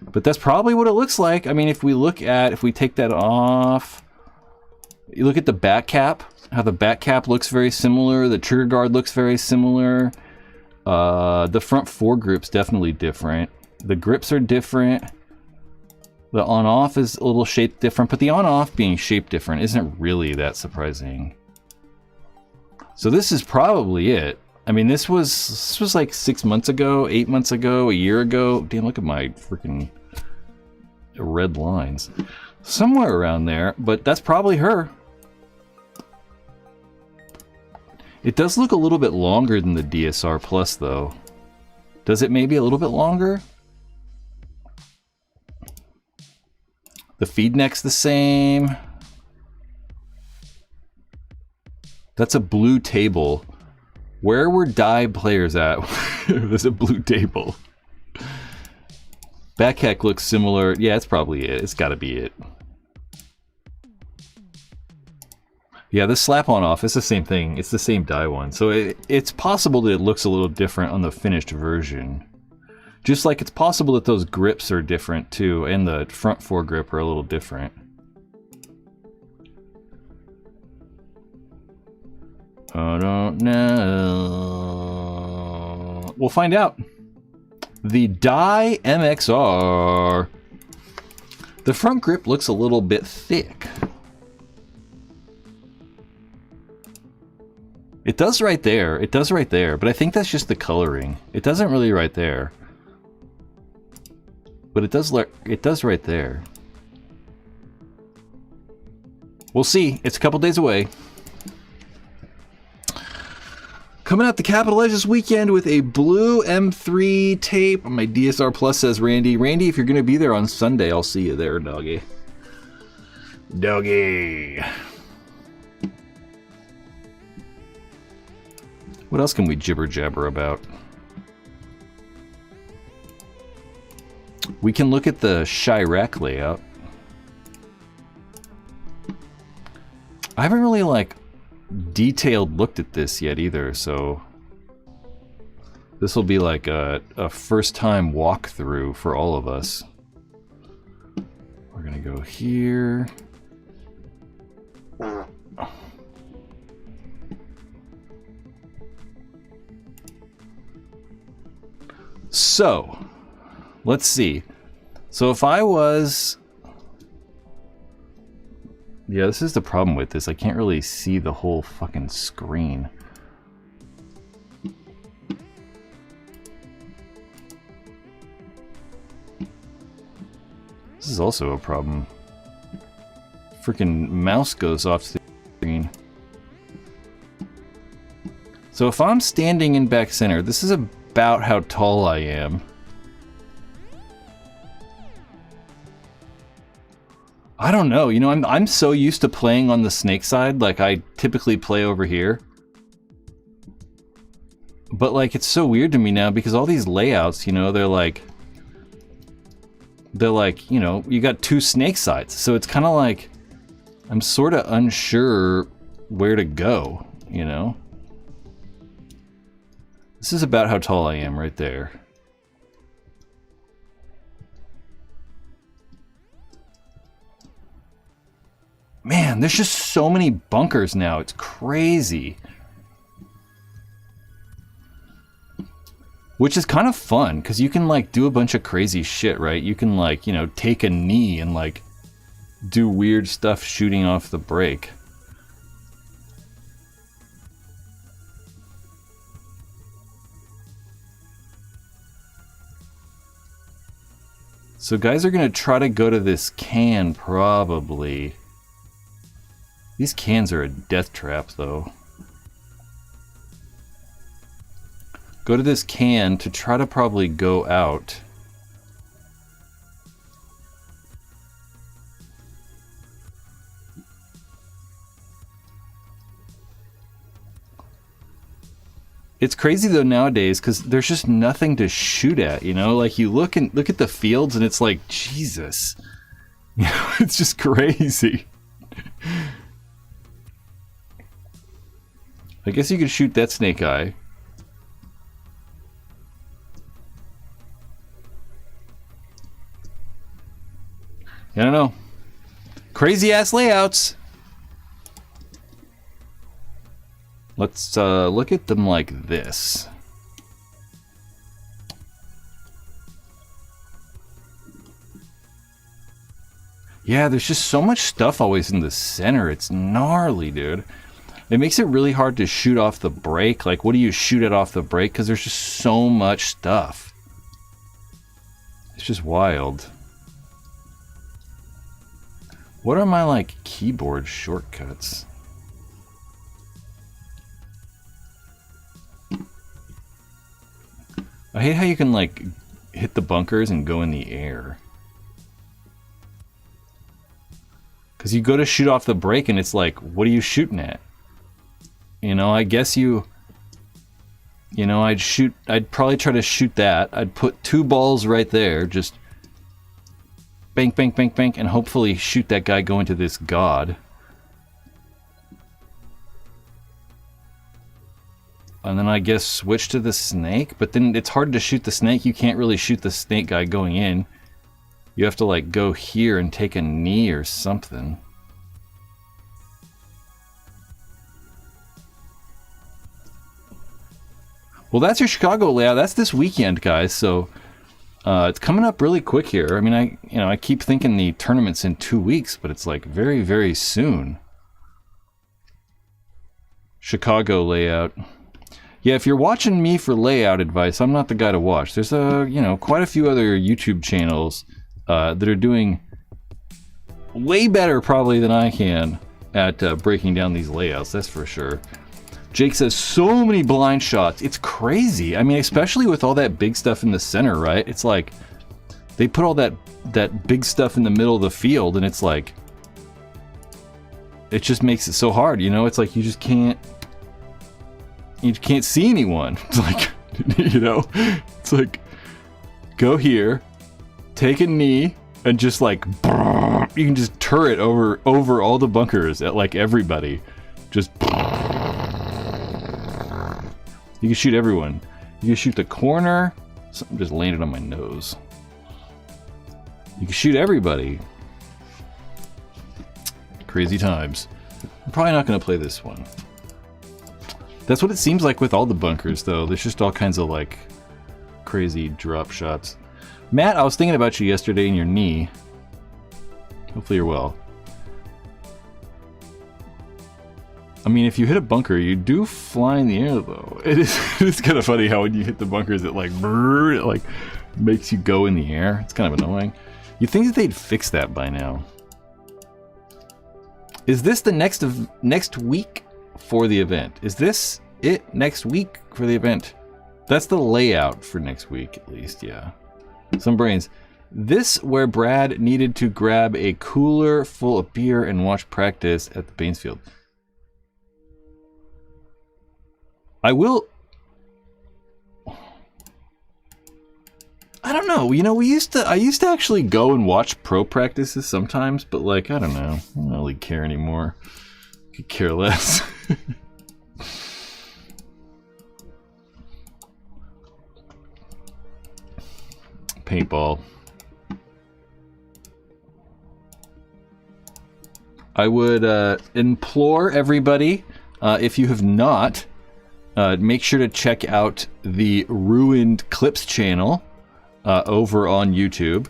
But that's probably what it looks like. I mean, if we take that off, you look at the back cap, how the back cap looks very similar, the trigger guard looks very similar. The front foregrip's definitely different. The grips are different. The on-off is a little shaped different, but the on-off being shaped different isn't really that surprising. So this is probably it. I mean, this was like 6 months ago, 8 months ago, a year ago. Damn, look at my freaking red lines. Somewhere around there, but that's probably her. It does look a little bit longer than the DSR Plus, though. Does it maybe a little bit longer? The feed neck's the same. That's a blue table. Where were die players at? There's a blue table. Backhack looks similar. Yeah, it's probably it. It's gotta be it. Yeah, this slap-on off, it's the same thing. It's the same die one. So it's possible that it looks a little different on the finished version. Just like it's possible that those grips are different too, and the front foregrip are a little different. I don't know. We'll find out. The Die MXR. The front grip looks a little bit thick. It does right there. It does right there, but I think that's just the coloring. It doesn't really right there. But it does right there. We'll see. It's a couple days away. Coming out the Capital Edge this weekend with a blue M3 tape. My DSR Plus, says Randy. Randy, if you're going to be there on Sunday, I'll see you there, doggy. Doggy. What else can we jibber jabber about? We can look at the Chirac layout. I haven't really like detailed looked at this yet either, so this will be like a first time walkthrough for all of us. We're gonna go here. So, let's see. So if I was... Yeah, this is the problem with this. I can't really see the whole fucking screen. This is also a problem. Freaking mouse goes off the screen. So if I'm standing in back center, this is about how tall I am. I don't know, you know, I'm so used to playing on the snake side, like I typically play over here. But like it's so weird to me now because all these layouts, you know, they're like, you know, you got two snake sides. So it's kind of like I'm sort of unsure where to go, you know. This is about how tall I am right there. Man, there's just so many bunkers now. It's crazy. Which is kind of fun, because you can, like, do a bunch of crazy shit, right? You can, like, you know, take a knee and, like, do weird stuff shooting off the brake. So guys are going to try to go to this can, probably. These cans are a death trap, though. Go to this can to try to probably go out. It's crazy though nowadays because there's just nothing to shoot at, you know? Like you look at the fields and it's like, Jesus. You know, it's just crazy. I guess you could shoot that snake eye. I don't know. Crazy ass layouts. Let's look at them like this. Yeah, there's just so much stuff always in the center. It's gnarly, dude. It makes it really hard to shoot off the brake. Like, what do you shoot at off the brake? Because there's just so much stuff. It's just wild. What are my, like, keyboard shortcuts? I hate how you can, like, hit the bunkers and go in the air. Because you go to shoot off the break and it's like, what are you shooting at? You know, I guess you know, I'd probably try to shoot that. I'd put 2 balls right there, just bank, bank, bank, bank, and hopefully shoot that guy going to this god. And then I guess switch to the snake, but then it's hard to shoot the snake. You can't really shoot the snake guy going in. You have to, like, go here and take a knee or something. Well, that's your Chicago layout. That's this weekend, guys. So it's coming up really quick here. I mean, I keep thinking the tournament's in 2 weeks, but it's like very, very soon. Chicago layout. Yeah, if you're watching me for layout advice, I'm not the guy to watch. There's quite a few other YouTube channels that are doing way better probably than I can at breaking down these layouts. That's for sure. Jake says, so many blind shots. It's crazy. I mean, especially with all that big stuff in the center, right? It's like they put all that big stuff in the middle of the field, and it's like it just makes it so hard, you know? It's like you can't see anyone. It's like, you know, it's like go here, take a knee, and just like you can just turret over all the bunkers at like everybody. Just you can shoot everyone. You can shoot the corner. Something just landed on my nose. You can shoot everybody. Crazy times. I'm probably not going to play this one. That's what it seems like with all the bunkers, though. There's just all kinds of, like, crazy drop shots. Matt, I was thinking about you yesterday in your knee. Hopefully you're well. I mean, if you hit a bunker, you do fly in the air, though. It's kind of funny how when you hit the bunkers, it like makes you go in the air. It's kind of annoying. You'd think that they'd fix that by now. Is this the next week for the event? Is this it next week for the event? That's the layout for next week, at least, yeah. Some brains. This where Brad needed to grab a cooler full of beer and watch practice at the Bainsfield. I will. I don't know. You know, I used to actually go and watch pro practices sometimes, but like, I don't know. I don't really care anymore. Could care less. Paintball. I would implore everybody, if you have not, make sure to check out the Ruined Clips channel over on YouTube,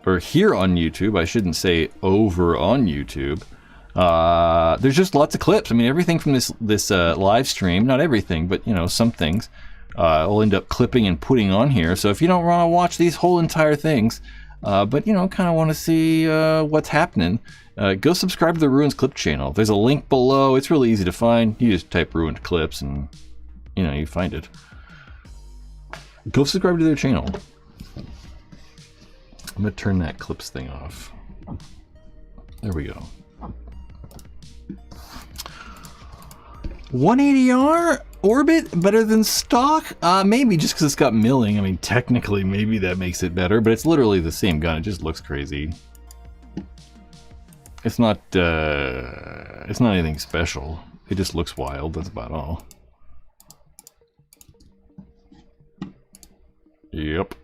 or here on YouTube. I shouldn't say over on YouTube. There's just lots of clips. I mean, everything from this live stream, not everything, but you know, some things I'll end up clipping and putting on here. So if you don't want to watch these whole entire things, but you know, kind of want to see what's happening, go subscribe to the Ruined Clip channel. There's a link below. It's really easy to find. You just type Ruined Clips and you know, you find it. Go subscribe to their channel. I'm gonna turn that clips thing off. There we go. 180R orbit better than stock? Maybe just because it's got milling. I mean, technically, maybe that makes it better, but it's literally the same gun. It just looks crazy. It's not anything special. It just looks wild. That's about all. Yep.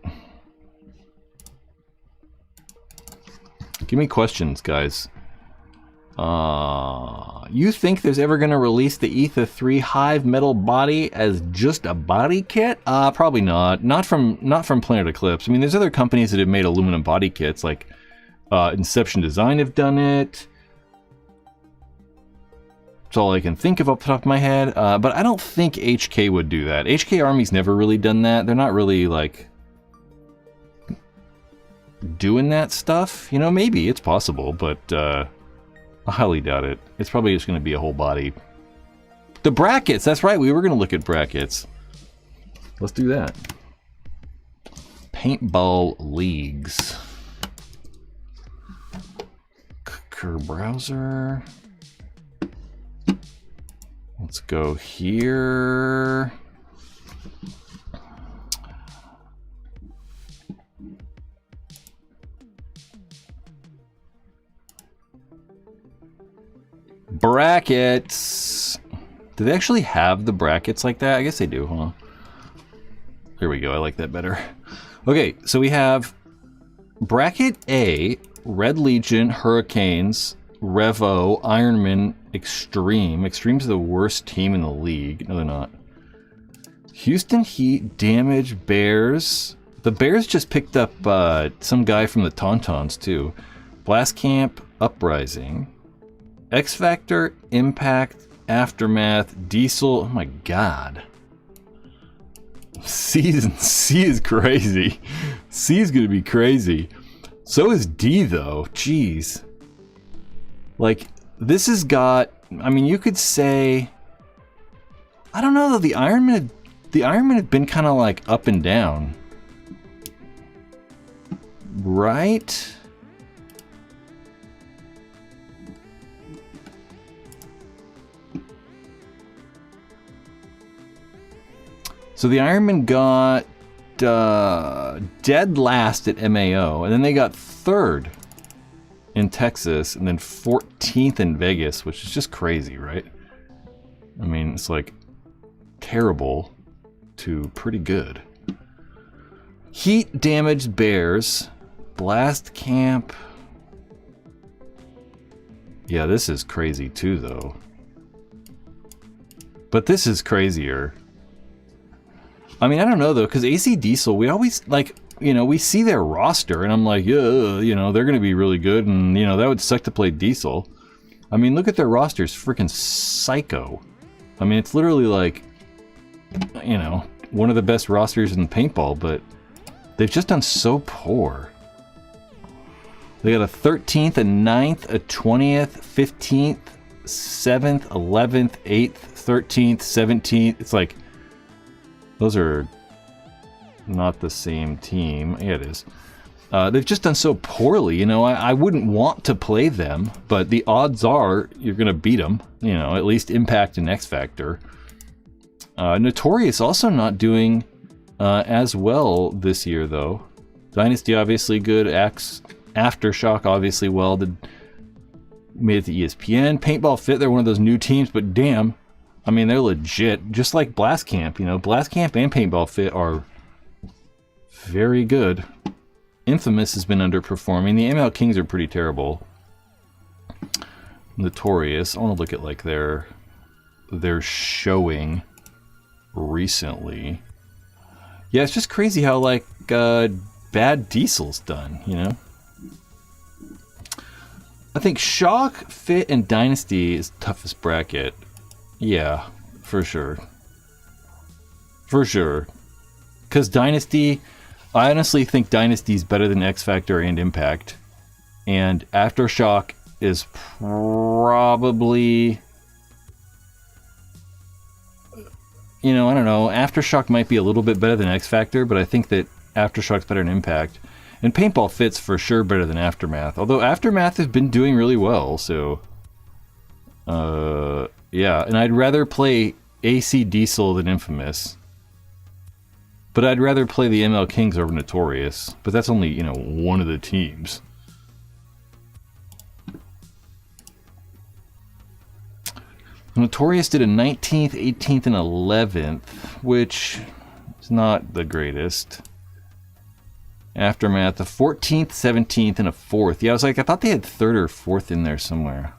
Give me questions, guys. You think there's ever going to release the Ether 3 Hive metal body as just a body kit? Probably not. Not from Planet Eclipse. I mean, there's other companies that have made aluminum body kits, like Inception Design have done it. That's all I can think of off the top of my head. But I don't think HK would do that. HK Army's never really done that. They're not really, like, doing that stuff. You know, maybe it's possible, but I highly doubt it. It's probably just going to be a whole body. The brackets, that's right. We were going to look at brackets. Let's do that. paintball leagues. Browser. Let's go here. Brackets. Do they actually have the brackets like that? I guess they do, huh? Here we go. I like that better. Okay, so we have bracket A, Red Legion, Hurricanes, Revo, Ironman, Extreme. Extreme's the worst team in the league. No, they're not. Houston Heat, Damage, Bears. The Bears just picked up some guy from the Tauntauns, too. Blast Camp, Uprising. X Factor, Impact, Aftermath, Diesel. Oh my god. C is crazy. C is gonna be crazy. So is D though. Jeez. Like, this has got, I mean, you could say, I don't know though, the Ironman had been kind of like up and down. Right? So the Ironman got dead last at MAO, and then they got third in Texas, and then 14th in Vegas, which is just crazy, right? I mean, it's like terrible to pretty good. Heat, Damaged, Bears, Blast Camp. Yeah, this is crazy too, though. But this is crazier. I mean, I don't know, though, because AC Diesel, we always, like, you know, we see their roster, and I'm like, yeah, you know, they're going to be really good, and, you know, that would suck to play Diesel. I mean, look at their roster. It's freaking psycho. I mean, it's literally like, you know, one of the best rosters in paintball, but they've just done so poor. They got a 13th, a 9th, a 20th, 15th, 7th, 11th, 8th, 13th, 17th. It's like, those are not the same team. Yeah, it is. They've just done so poorly. You know, I wouldn't want to play them, but the odds are you're going to beat them. You know, at least Impact and X Factor. Notorious also not doing as well this year, though. Dynasty obviously good. Aftershock obviously well. Made it to ESPN. Paintball Fit, they're one of those new teams, but damn. I mean, they're legit, just like Blast Camp, you know. Blast Camp and Paintball Fit are very good. Infamous has been underperforming. The ML Kings are pretty terrible. Notorious, I want to look at like their recently. Yeah, it's just crazy how like bad Diesel's done, you know. I think Shock, Fit, and Dynasty is the toughest bracket. Yeah, for sure. For sure. Because Dynasty, I honestly think Dynasty's better than X Factor and Impact. And Aftershock is probably, you know, I don't know. Aftershock might be a little bit better than X Factor, but I think that Aftershock's better than Impact. And Paintball Fit's for sure better than Aftermath. Although Aftermath has been doing really well, so... yeah, and I'd rather play AC Diesel than Infamous. But I'd rather play the ML Kings over Notorious. But that's only, you know, one of the teams. Notorious did a 19th, 18th, and 11th, which is not the greatest. Aftermath, a 14th, 17th, and a 4th. Yeah, I was like, I thought they had 3rd or 4th in there somewhere.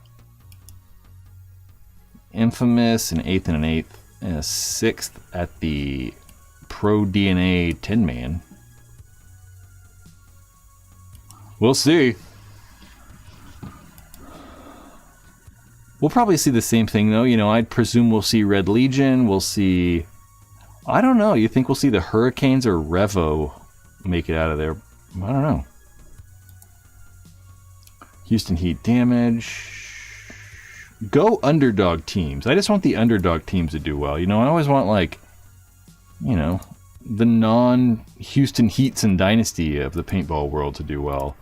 Infamous, an 8th and an 8th, and a 6th at the Pro DNA 10-man. We'll see. We'll probably see the same thing, though. You know, I'd presume we'll see Red Legion. We'll see... I don't know. You think we'll see the Hurricanes or Revo make it out of there? I don't know. Houston Heat Damage... Go underdog teams. I just want the underdog teams to do well. You know, I always want, like, you know, the non-Houston Heats and Dynasty of the paintball world to do well.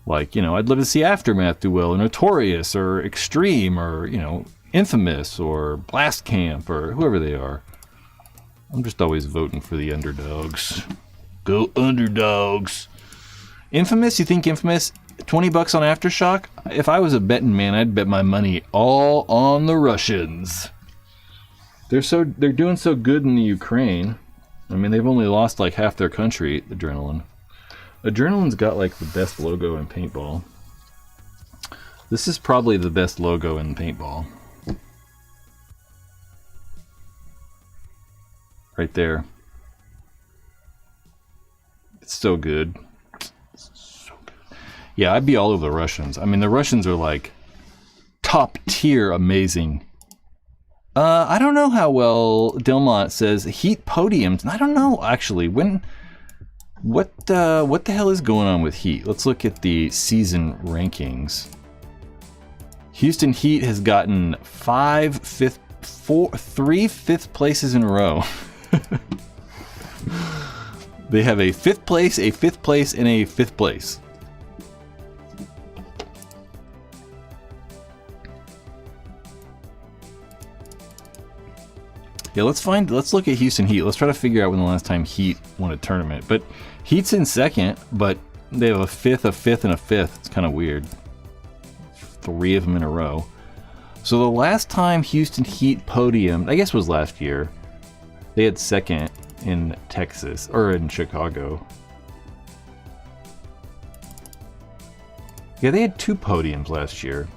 Like, you know, I'd love to see Aftermath do well, or Notorious, or Extreme, or, you know, Infamous, or Blast Camp, or whoever they are. I'm just always voting for the underdogs. Go underdogs. Infamous, you think Infamous? $20 on Aftershock? If I was a betting man, I'd bet my money all on the Russians. They're doing so good in the Ukraine. I mean, they've only lost like half their country, Adrenaline. Adrenaline's got like the best logo in paintball. This is probably the best logo in paintball. Right there. It's so good. Yeah, I'd be all over the Russians. I mean, the Russians are like top tier amazing. I don't know how well Dilmont says Heat podiums. I don't know actually. What the hell is going on with Heat? Let's look at the season rankings. Houston Heat has gotten 3 fifth places in a row. They have a 5th place, a 5th place, and a 5th place. Yeah, let's look at Houston Heat. Let's try to figure out when the last time Heat won a tournament. But Heat's in 2nd, but they have a 5th, a 5th, and a 5th. It's kind of weird. 3 of them in a row. So the last time Houston Heat podiumed, I guess was last year. They had 2nd in Texas, or in Chicago. Yeah, they had 2 podiums last year.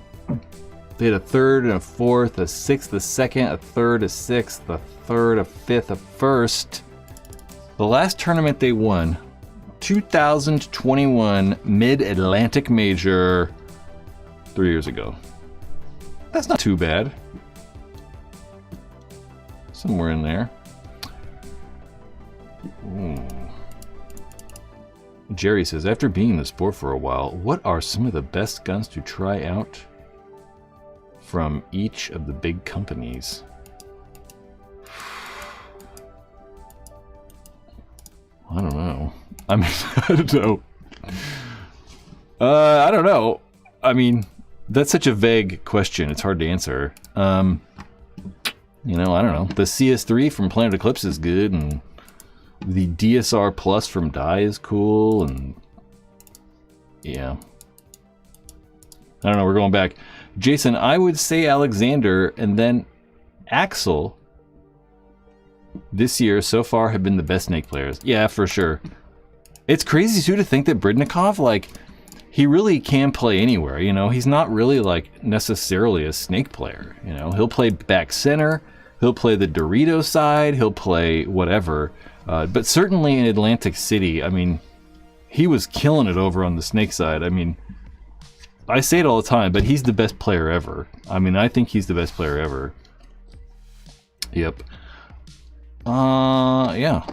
They had a 3rd and a 4th, a 6th, a 2nd, a 3rd, a 6th, a 3rd, a 5th, a 1st. The last tournament they won, 2021 Mid-Atlantic Major, 3 years ago. That's not too bad. Somewhere in there. Jerry says, after being in the sport for a while, what are some of the best guns to try out from each of the big companies? I don't know. I mean, I don't know. I don't know. I mean, that's such a vague question. It's hard to answer. You know, I don't know. The CS3 from Planet Eclipse is good, and the DSR Plus from Dye is cool, and yeah. I don't know, we're going back. Jason, I would say Alexander and then Axel this year so far have been the best Snake players. Yeah, for sure. It's crazy too to think that Bridnikov, like, he really can play anywhere, you know? He's not really like necessarily a Snake player, you know? He'll play back center, he'll play the Dorito side, he'll play whatever. But certainly in Atlantic City, I mean, he was killing it over on the Snake side. I mean, I say it all the time, but he's the best player ever. I mean, I think he's the best player ever. Yep. Yeah.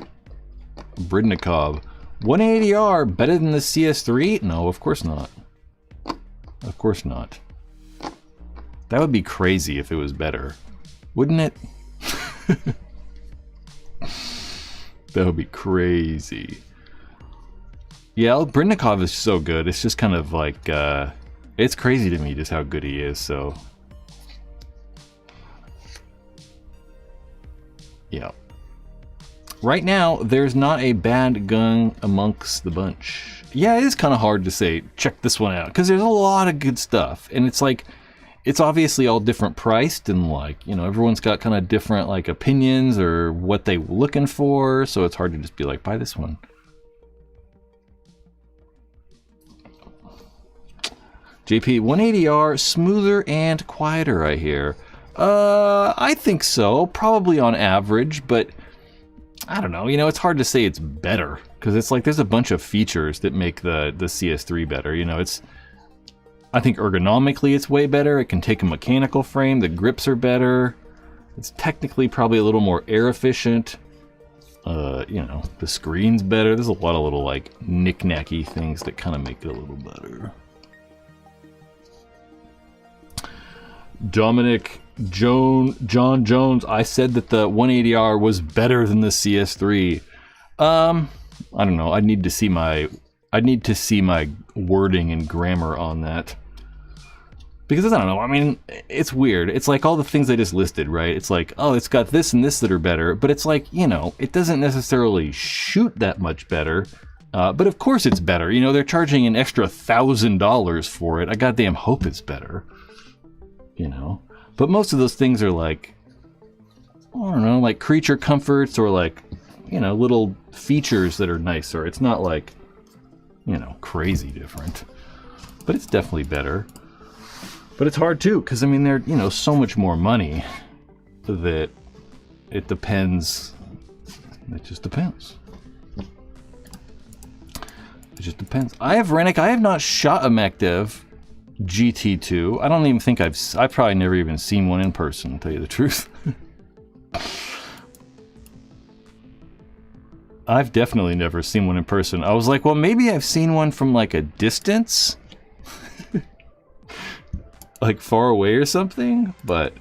Bridnikov. 180R better than the CS3? No, of course not. Of course not. That would be crazy if it was better. Wouldn't it? That would be crazy. Yeah, Bridnikov is so good. It's just kind of like, it's crazy to me just how good he is, so. Yeah. Right now, there's not a bad gun amongst the bunch. Yeah, it is kind of hard to say, check this one out, because there's a lot of good stuff. And it's like, it's obviously all different priced, and like, you know, everyone's got kind of different like opinions or what they're looking for, so it's hard to just be like, buy this one. JP, 180R, smoother and quieter, I hear. I think so, probably on average, but I don't know, you know, it's hard to say it's better, because it's like there's a bunch of features that make the CS3 better, you know, it's, I think ergonomically it's way better, it can take a mechanical frame, the grips are better, it's technically probably a little more air efficient, you know, the screen's better, there's a lot of little like knick-knacky things that kind of make it a little better. Dominic John Jones, I said that the 180R was better than the CS3. I don't know. I'd need to see my wording and grammar on that. Because I don't know, I mean, it's weird. It's like all the things I just listed, right? It's like, oh, it's got this and this that are better, but it's like, you know, it doesn't necessarily shoot that much better. But of course it's better. You know, they're charging an extra $1,000 for it. I goddamn hope it's better. You know? But most of those things are like, I don't know, like creature comforts or like, you know, little features that are nicer. It's not like, you know, crazy different. But it's definitely better. But it's hard too, because I mean, they're, you know, so much more money that it depends. It just depends. It just depends. I have not shot a MacDev GT2. I don't even think I've probably never even seen one in person, to tell you the truth. I've definitely never seen one in person. I was like, well, maybe I've seen one from like a distance. Like far away or something, but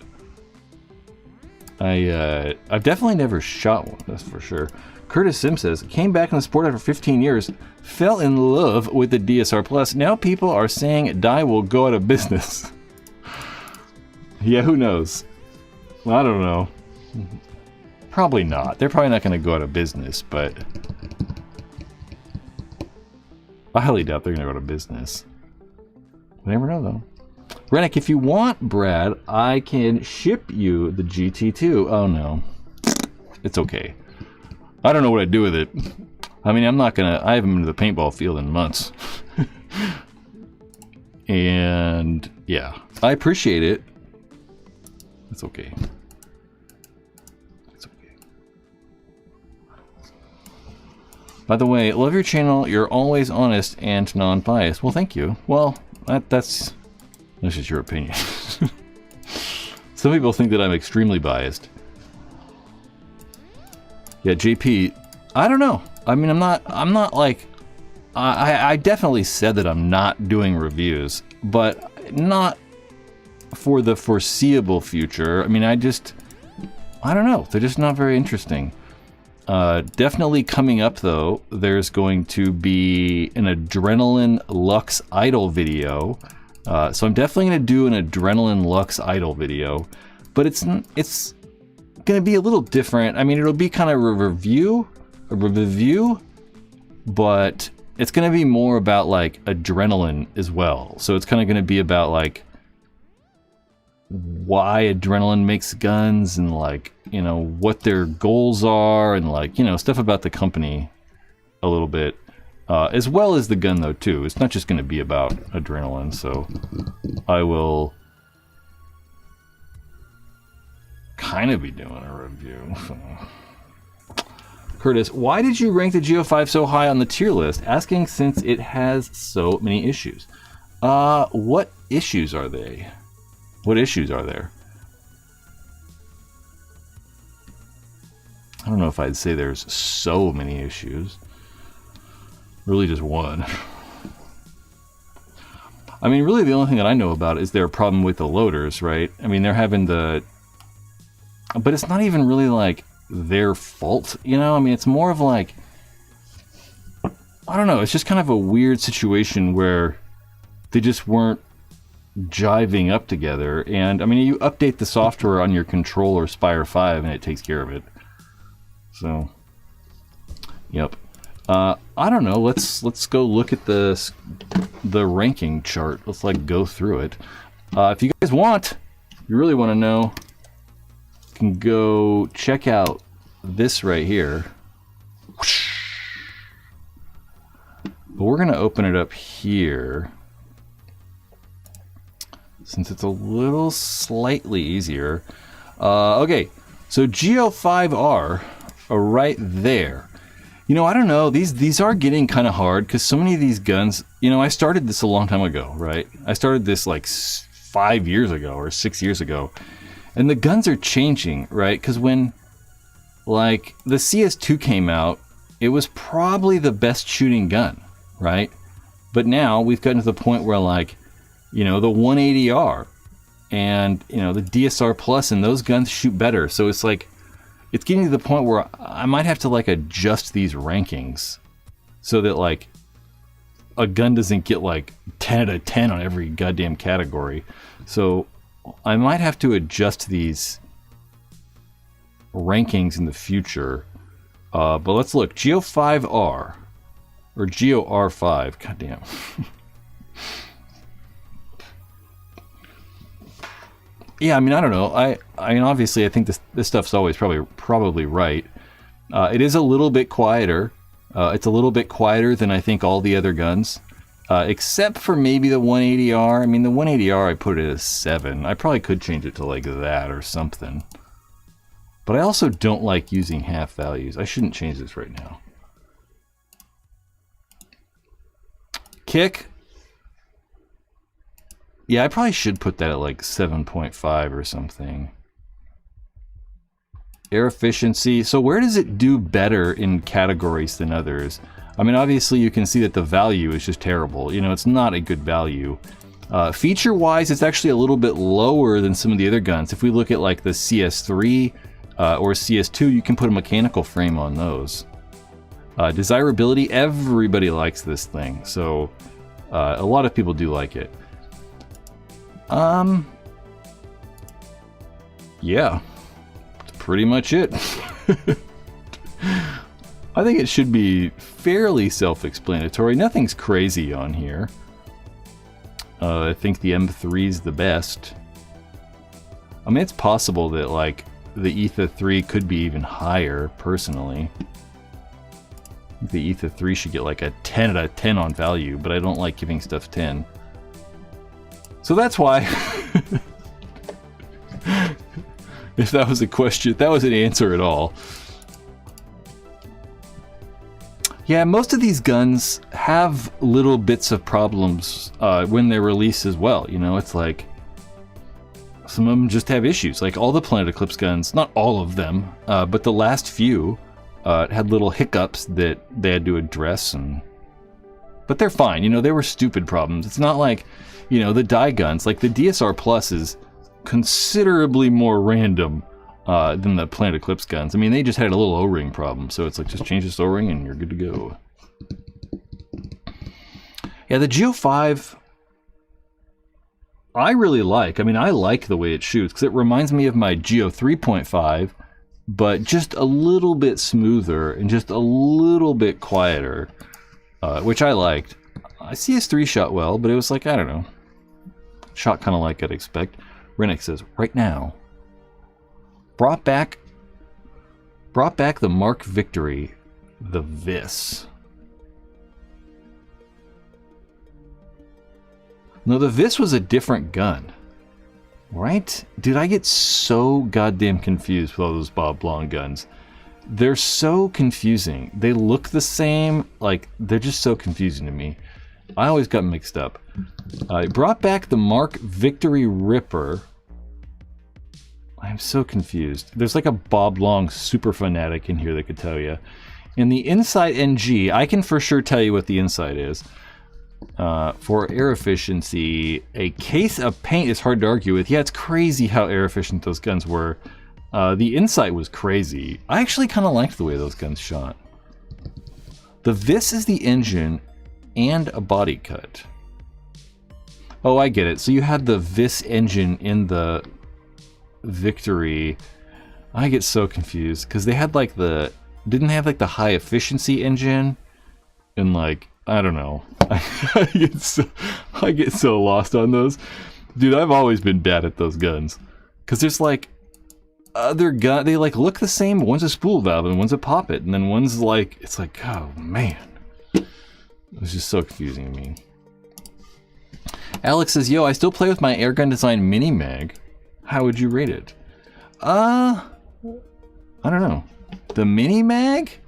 I've definitely never shot one, that's for sure. Curtis Sim says, came back in the sport after 15 years, fell in love with the DSR Plus. Now people are saying Dye will go out of business. Yeah, who knows? I don't know. Probably not. They're probably not going to go out of business, but I highly doubt they're going to go out of business. You never know, though. Rennick, if you want, Brad, I can ship you the GT2. Oh, no. It's okay. I don't know what I'd do with it. I mean, I haven't been to the paintball field in months. And, yeah. I appreciate it. It's okay. It's okay. By the way, love your channel. You're always honest and non-biased. Well, thank you. Well, that's just your opinion. Some people think that I'm extremely biased. Yeah, JP, I don't know. I mean, I'm not like, I definitely said that I'm not doing reviews, but not for the foreseeable future. I mean, I don't know. They're just not very interesting. Definitely coming up, though, there's going to be an Adrenaline Lux Idle video. So I'm definitely going to do an Adrenaline Lux Idle video, but it's going to be a little different. I mean, it'll be kind of a review, but it's going to be more about like adrenaline as well. So it's kind of going to be about like why adrenaline makes guns and like, you know, what their goals are and like, you know, stuff about the company a little bit. As well as the gun, though, too. It's not just going to be about adrenaline, so I will kind of be doing a review. Curtis, why did you rank the Geo5 so high on the tier list? Asking since it has so many issues. What issues are they? What issues are there? I don't know if I'd say there's so many issues. Really just one. I mean, really the only thing that I know about is their problem with the loaders, right? I mean, they're having but it's not even really like their fault, you know? I mean, it's more of like, I don't know, it's just kind of a weird situation where they just weren't jiving up together. And I mean, you update the software on your controller Spire 5 and it takes care of it. So, yep. I don't know. Let's go look at the ranking chart. Let's like go through it. If you guys want, you really want to know, you can go check out this right here. But we're gonna open it up here since it's a little slightly easier. Okay, so Geo5R are right there. You know, I don't know, these are getting kind of hard because so many of these guns, you know, I started this a long time ago, right? I started this like 5 years ago or 6 years ago, and the guns are changing, right? Because when like the CS2 came out, it was probably the best shooting gun, right? But now we've gotten to the point where like, you know, the 180R and, you know, the DSR Plus and those guns shoot better. So it's like, it's getting to the point where I might have to like adjust these rankings so that like a gun doesn't get like 10 out of 10 on every goddamn category. So I might have to adjust these rankings in the future. But let's look. Geo 5R or Geo R5. Goddamn. Yeah, I mean, I don't know. I mean, obviously, I think this stuff's always probably right. It is a little bit quieter. It's a little bit quieter than I think all the other guns, except for maybe the 180R. I mean, the 180R, I put it as 7. I probably could change it to like that or something. But I also don't like using half values. I shouldn't change this right now. Kick. Yeah, I probably should put that at like 7.5 or something. Air efficiency. So where does it do better in categories than others? I mean, obviously you can see that the value is just terrible. You know, it's not a good value. Feature-wise, it's actually a little bit lower than some of the other guns. If we look at like the CS3 or CS2, you can put a mechanical frame on those. Desirability, everybody likes this thing. So a lot of people do like it. Yeah, that's pretty much it. I think it should be fairly self-explanatory. Nothing's crazy on here. I think the M3 is the best. I mean, it's possible that like the Ether 3 could be even higher, personally. The Ether 3 should get like a 10 out of 10 on value, but I don't like giving stuff 10. So that's why. If that was a question, if that was an answer at all. Yeah, most of these guns have little bits of problems when they're released as well. You know, it's like some of them just have issues. Like all the Planet Eclipse guns, not all of them, but the last few had little hiccups that they had to address, but they're fine. You know, they were stupid problems. It's not like, you know, the die guns, like the DSR Plus is considerably more random than the Planet Eclipse guns. I mean, they just had a little O-ring problem, so it's like just change this O-ring and you're good to go. Yeah, the Geo 5, I really like. I mean, I like the way it shoots because it reminds me of my Geo 3.5, but just a little bit smoother and just a little bit quieter, which I liked. CS3 shot well, but it was like, I don't know, shot kind of like I'd expect. Rennick says, right now, brought back the Mark Victory, the Vis. No, the Vis was a different gun, right? Dude, I get so goddamn confused with all those Bob Blanc guns. They're so confusing. They look the same, like, they're just so confusing to me. I always got mixed up. I brought back the Mark Victory Ripper. I'm so confused. There's like a Bob Long super fanatic in here that could tell you. In the Insight NG, I can for sure tell you what the Insight is. For air efficiency, a case of paint is hard to argue with. Yeah, it's crazy how air efficient those guns were. The Insight was crazy. I actually kind of liked the way those guns shot. The Vis is the engine and a body cut. Oh, I get it. So you had the Vis engine in the Victory. I get so confused because they had like didn't they have like the high efficiency engine and like, I don't know. I get so lost on those. Dude, I've always been bad at those guns because there's like other gun, they like look the same. One's a spool valve and one's a poppet, and then one's like, it's like, oh man, it was just so confusing to me. Alex says, yo, I still play with my Airgun Design Mini Mag. How would you rate it? I don't know. The Mini Mag?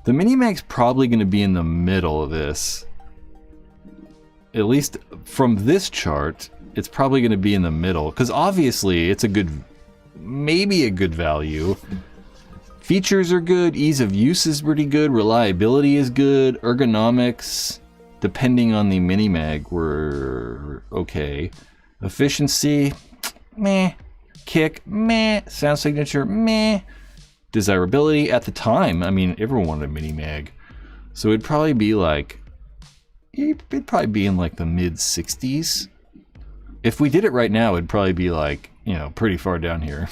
The Mini Mag's probably going to be in the middle of this. At least from this chart, it's probably going to be in the middle. Because obviously, it's a good, maybe a good value. Features are good. Ease of use is pretty good. Reliability is good. Ergonomics, depending on the Mini Mag, were okay. Efficiency, meh. kick, meh. Sound signature, meh. Desirability at the time, I mean, everyone wanted a mini mag. So it'd probably be like, it'd probably be in like the mid 60s. If we did it right now, it'd probably be like, you know, pretty far down here.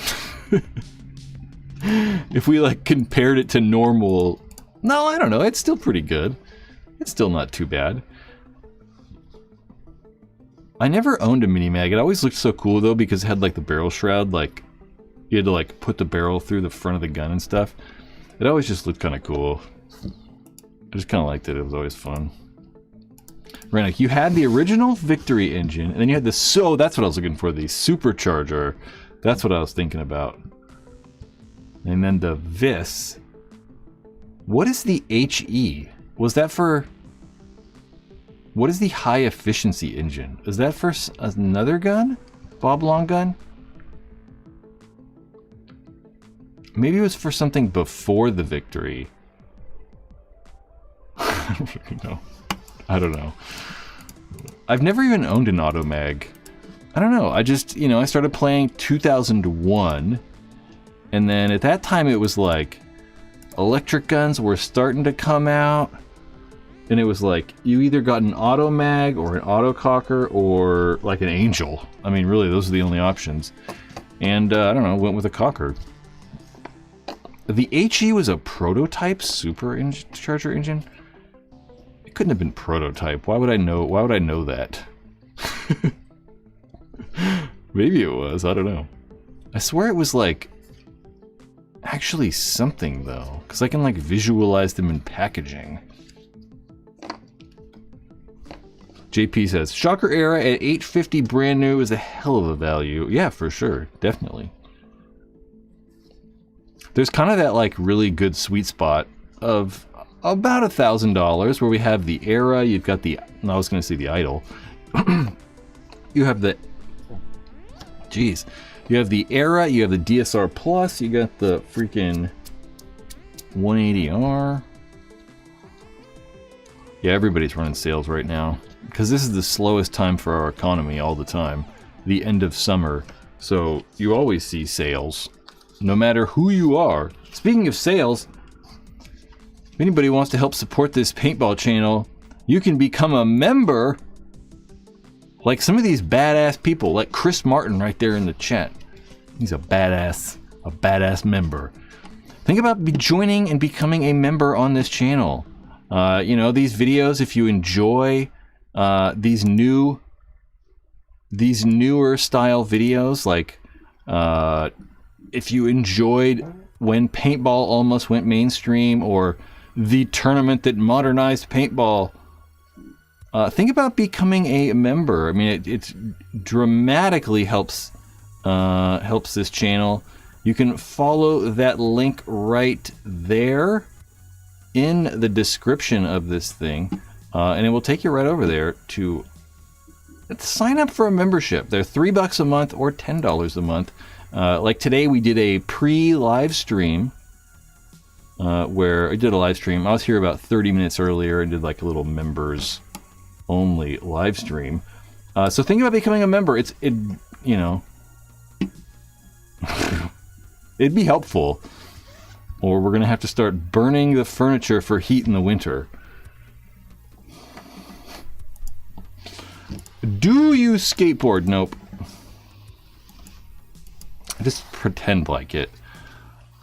If we like compared it to normal, no, I don't know, it's still pretty good. It's still not too bad. I never owned a mini mag. It always looked so cool though because it had like the barrel shroud, like you had to like put the barrel through the front of the gun and stuff. It always just looked kind of cool. I just kind of liked it. It was always fun. Rennick, you had the original Victory engine, and then you had the, so that's what I was looking for, the Supercharger. That's what I was thinking about. And then the Vis. What is the HE? Was that for... What is the high efficiency engine? Is that for another gun? Bob Long gun? Maybe it was for something before the Victory. I don't really know. I don't know. I've never even owned an auto mag. I don't know. I just, you know, I started playing 2001. And then at that time it was like electric guns were starting to come out. And it was like you either got an auto mag or an auto cocker or like an Angel. I mean, really, those are the only options. And I don't know, went with a cocker. The HE was a prototype supercharger engine. It couldn't have been prototype. Why would I know? Why would I know that? Maybe it was. I don't know. I swear it was like actually something though, because I can like visualize them in packaging. JP says Shocker Era at $850 brand new is a hell of a value. Yeah, for sure, definitely. There's kind of that like really good sweet spot of about $1,000 where we have the Era, you've got the, I was going to say the Idol. You have the, geez, you have the Era, you have the DSR Plus, you got the freaking 180R. Yeah, everybody's running sales right now because this is the slowest time for our economy all the time, the end of summer. So you always see sales, no matter who you are. Speaking of sales, if anybody wants to help support this paintball channel, you can become a member like some of these badass people, like Chris Martin right there in the chat. He's a badass member. Think about joining and becoming a member on this channel. You know, these videos, if you enjoy these newer style videos, like if you enjoyed when paintball almost went mainstream, or the tournament that modernized paintball, think about becoming a member. I mean, it dramatically helps this channel. You can follow that link right there in the description of this thing, and it will take you right over there to sign up for a membership. They're $3 a month or $10 a month. Like today, we did a pre-live stream where I did a live stream. I was here about 30 minutes earlier and did like a little members only live stream. So think about becoming a member. It you know, it'd be helpful. Or we're gonna have to start burning the furniture for heat in the winter. Do you skateboard? Nope. Just pretend like it.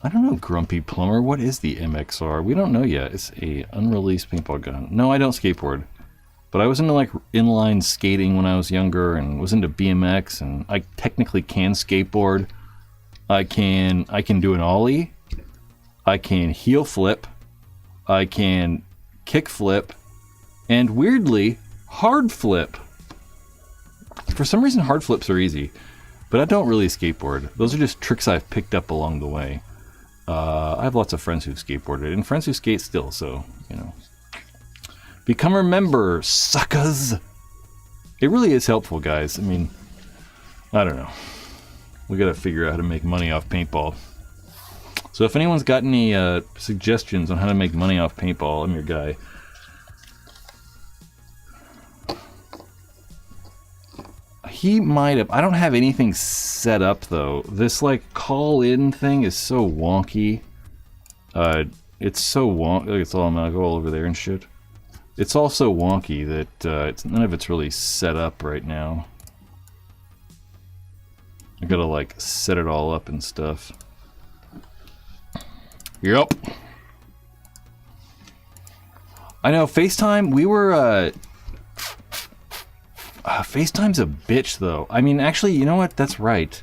I don't know, Grumpy Plumber. What is the MXR? We don't know yet. It's a unreleased paintball gun. No, I don't skateboard. But I was into like inline skating when I was younger, and was into BMX, and I technically can skateboard. I can do an ollie. I can heel flip. I can kick flip, and weirdly, hard flip. For some reason, hard flips are easy, but I don't really skateboard. Those are just tricks I've picked up along the way. I have lots of friends who've skateboarded, and friends who skate still, so, you know. Become a member, suckers! It really is helpful, guys. I mean, I don't know. We gotta figure out how to make money off paintball. So if anyone's got any suggestions on how to make money off paintball, I'm your guy. He might have. I don't have anything set up though. This like call-in thing is so wonky. It's so wonky. It's all I'm gonna go all over there and shit. It's all so wonky that none of it's really set up right now. I gotta like set it all up and stuff. Yep. I know FaceTime. We were. FaceTime's a bitch, though. I mean, actually, you know what? That's right.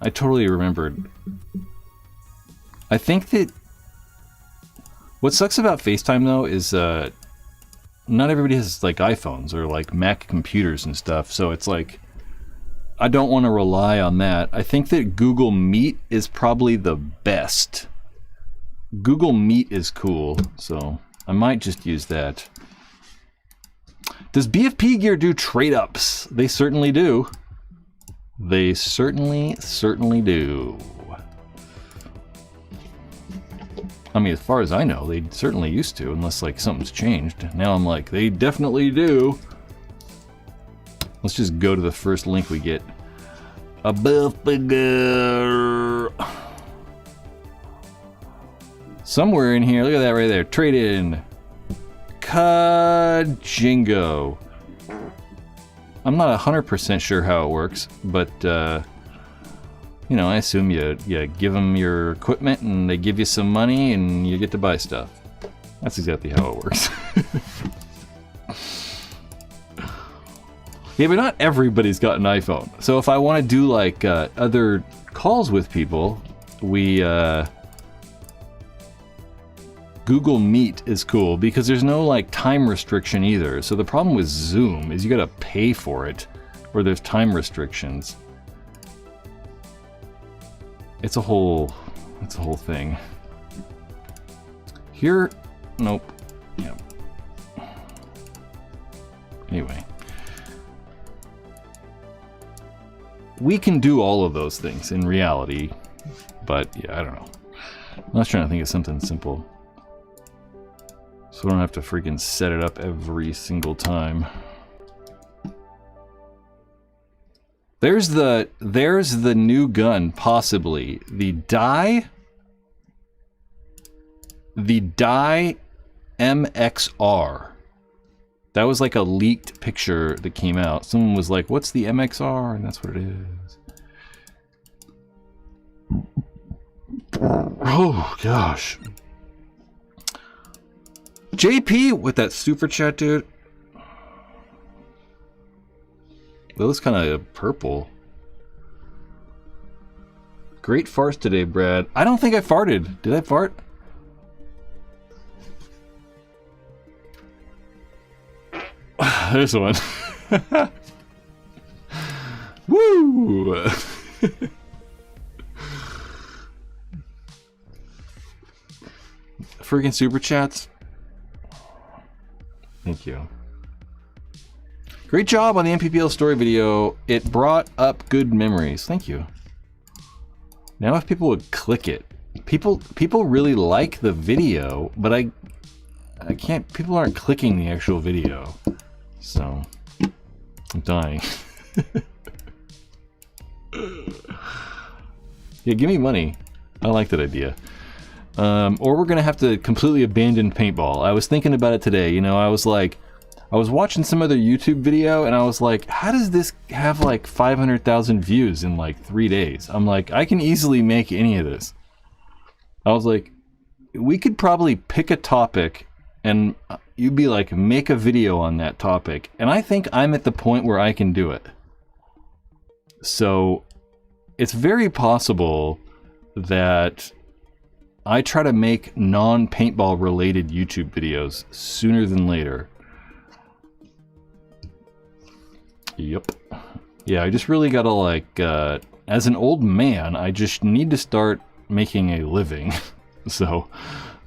I totally remembered. I think that what sucks about FaceTime, though, is not everybody has like iPhones or like Mac computers and stuff. So it's like I don't want to rely on that. I think that Google Meet is probably the best. Google Meet is cool, so I might just use that. Does BFP Gear do trade-ups? They certainly do. They certainly do. I mean, as far as I know, they certainly used to, unless like something's changed. Now I'm like, they definitely do. Let's just go to the first link we get. Above figure. Somewhere in here, look at that right there. Trade in. Kajingo. I'm not 100% sure how it works, but you know, I assume you give them your equipment and they give you some money and you get to buy stuff. That's exactly how it works. Yeah, but not everybody's got an iPhone. So if I want to do like other calls with people, we Google Meet is cool because there's no like time restriction either. So the problem with Zoom is you gotta pay for it, or there's time restrictions. It's a whole thing. Here, nope. Yeah. Anyway, we can do all of those things in reality, but yeah, I don't know. I was trying to think of something simple. So I don't have to freaking set it up every single time. There's the new gun, possibly. The Die MXR. That was like a leaked picture that came out. Someone was like, what's the MXR? And that's what it is. Oh gosh. JP with that super chat, dude. That looks kind of purple. Great farce today, Brad. I don't think I farted. Did I fart? There's one. Woo! Freaking super chats. Thank you. Great job on the MPPL story video. It brought up good memories. Thank you. Now if people would click it. People really like the video, but I can't, people aren't clicking the actual video. So I'm dying. Yeah, give me money. I like that idea. Or we're gonna have to completely abandon paintball. I was thinking about it today, you know, I was watching some other YouTube video and I was like, how does this have like 500,000 views in like 3 days? I'm like, I can easily make any of this. I was like, we could probably pick a topic and you'd be like, make a video on that topic. And I think I'm at the point where I can do it. So it's very possible that I try to make non-paintball related YouTube videos sooner than later. Yep. Yeah, I just really gotta like, as an old man, I just need to start making a living. So,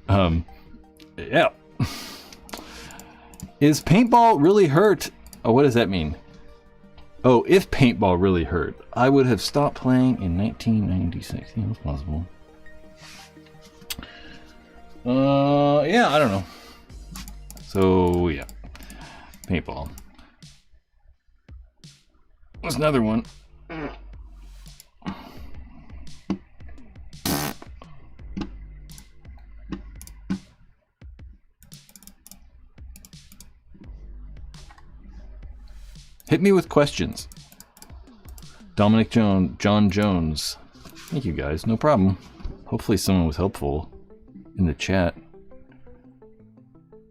yeah. Is paintball really hurt? Oh, what does that mean? Oh, if paintball really hurt, I would have stopped playing in 1996. Yeah, that's possible. Yeah, I don't know. So, yeah. Paintball. There's another one. Hit me with questions. Dominic John Jones. Thank you guys, no problem. Hopefully someone was helpful in the chat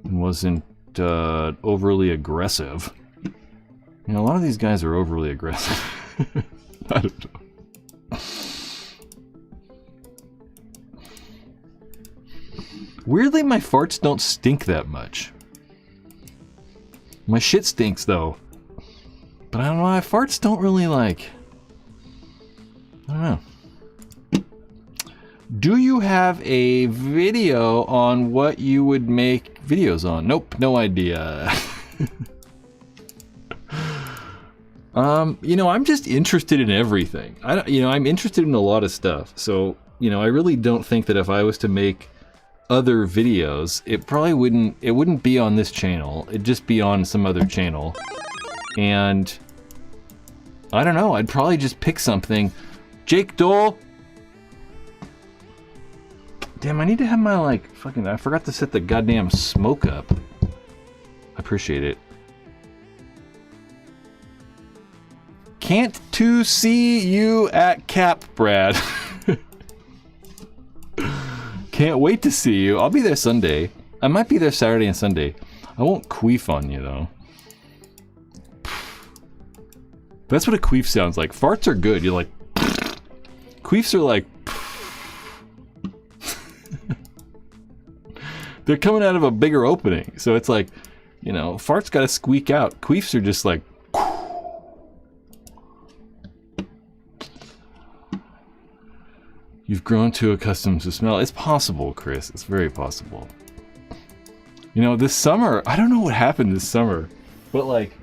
and wasn't overly aggressive. You know, a lot of these guys are overly aggressive. I don't know. Weirdly, my farts don't stink that much. My shit stinks though. But I don't know, my farts don't really like... I don't know. Do you have a video on what you would make videos on? Nope, no idea. You know, I'm just interested in everything. I'm interested in a lot of stuff. So, you know, I really don't think that if I was to make other videos, it wouldn't be on this channel. It'd just be on some other channel. And I don't know, I'd probably just pick something. Jake Dole. Damn, I need to have my, like, fucking... I forgot to set the goddamn smoke up. I appreciate it. Can't to see you at Cap, Brad. Can't wait to see you. I'll be there Sunday. I might be there Saturday and Sunday. I won't queef on you, though. That's what a queef sounds like. Farts are good. You're like... Queefs are like... They're coming out of a bigger opening. So it's like, you know, farts gotta squeak out. Queefs are just like... You've grown too accustomed to smell. It's possible, Chris. It's very possible. You know, this summer... I don't know what happened this summer. But like...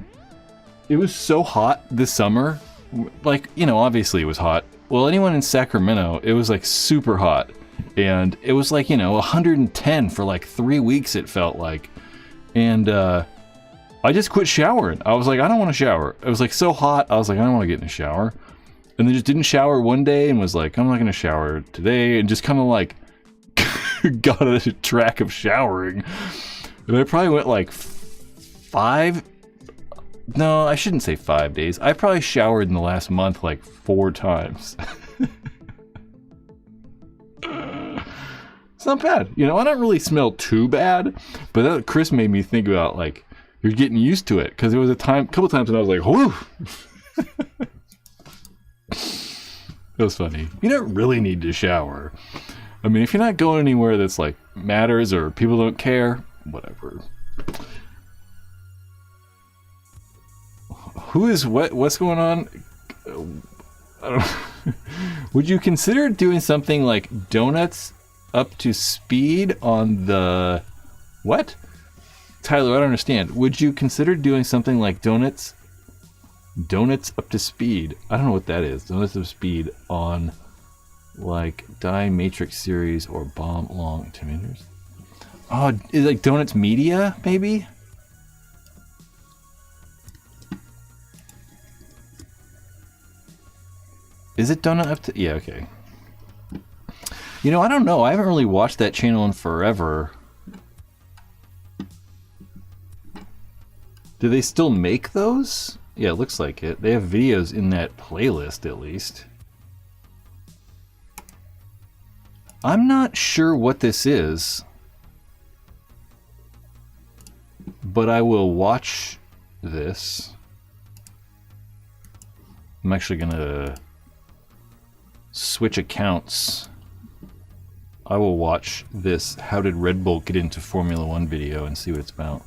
It was so hot this summer. Like, you know, obviously it was hot. Well, anyone in Sacramento, it was like super hot. And it was like, you know, 110 for like 3 weeks it felt like. And I just quit showering. I was like, I don't want to shower. It was like so hot, I was like, I don't want to get in a shower. And then just didn't shower one day and was like, I'm not going to shower today. And just kind of like got a track of showering. And I probably went like 5... No, I shouldn't say 5 days. I probably showered in the last month like 4 times. It's not bad. You know, I don't really smell too bad, but that, Chris made me think about, like, you're getting used to it. Because there was a couple times when I was like, whoo! That was funny. You don't really need to shower. I mean, if you're not going anywhere that's, like, matters or people don't care, whatever. What's going on? I don't know. Would you consider doing something like donuts up to speed on the... What? Tyler, I don't understand. Would you consider doing something like donuts up to speed? I don't know what that is. Donuts up to speed on like Die Matrix series or Bomb Long 2 meters? Oh, is it like Donuts Media, maybe? Is it Donut up to... Yeah, okay. You know, I don't know. I haven't really watched that channel in forever. Do they still make those? Yeah, it looks like it. They have videos in that playlist, at least. I'm not sure what this is. But I will watch this. I'm actually gonna... switch accounts. I will watch this How Did Red Bull Get Into Formula One video and see what it's about.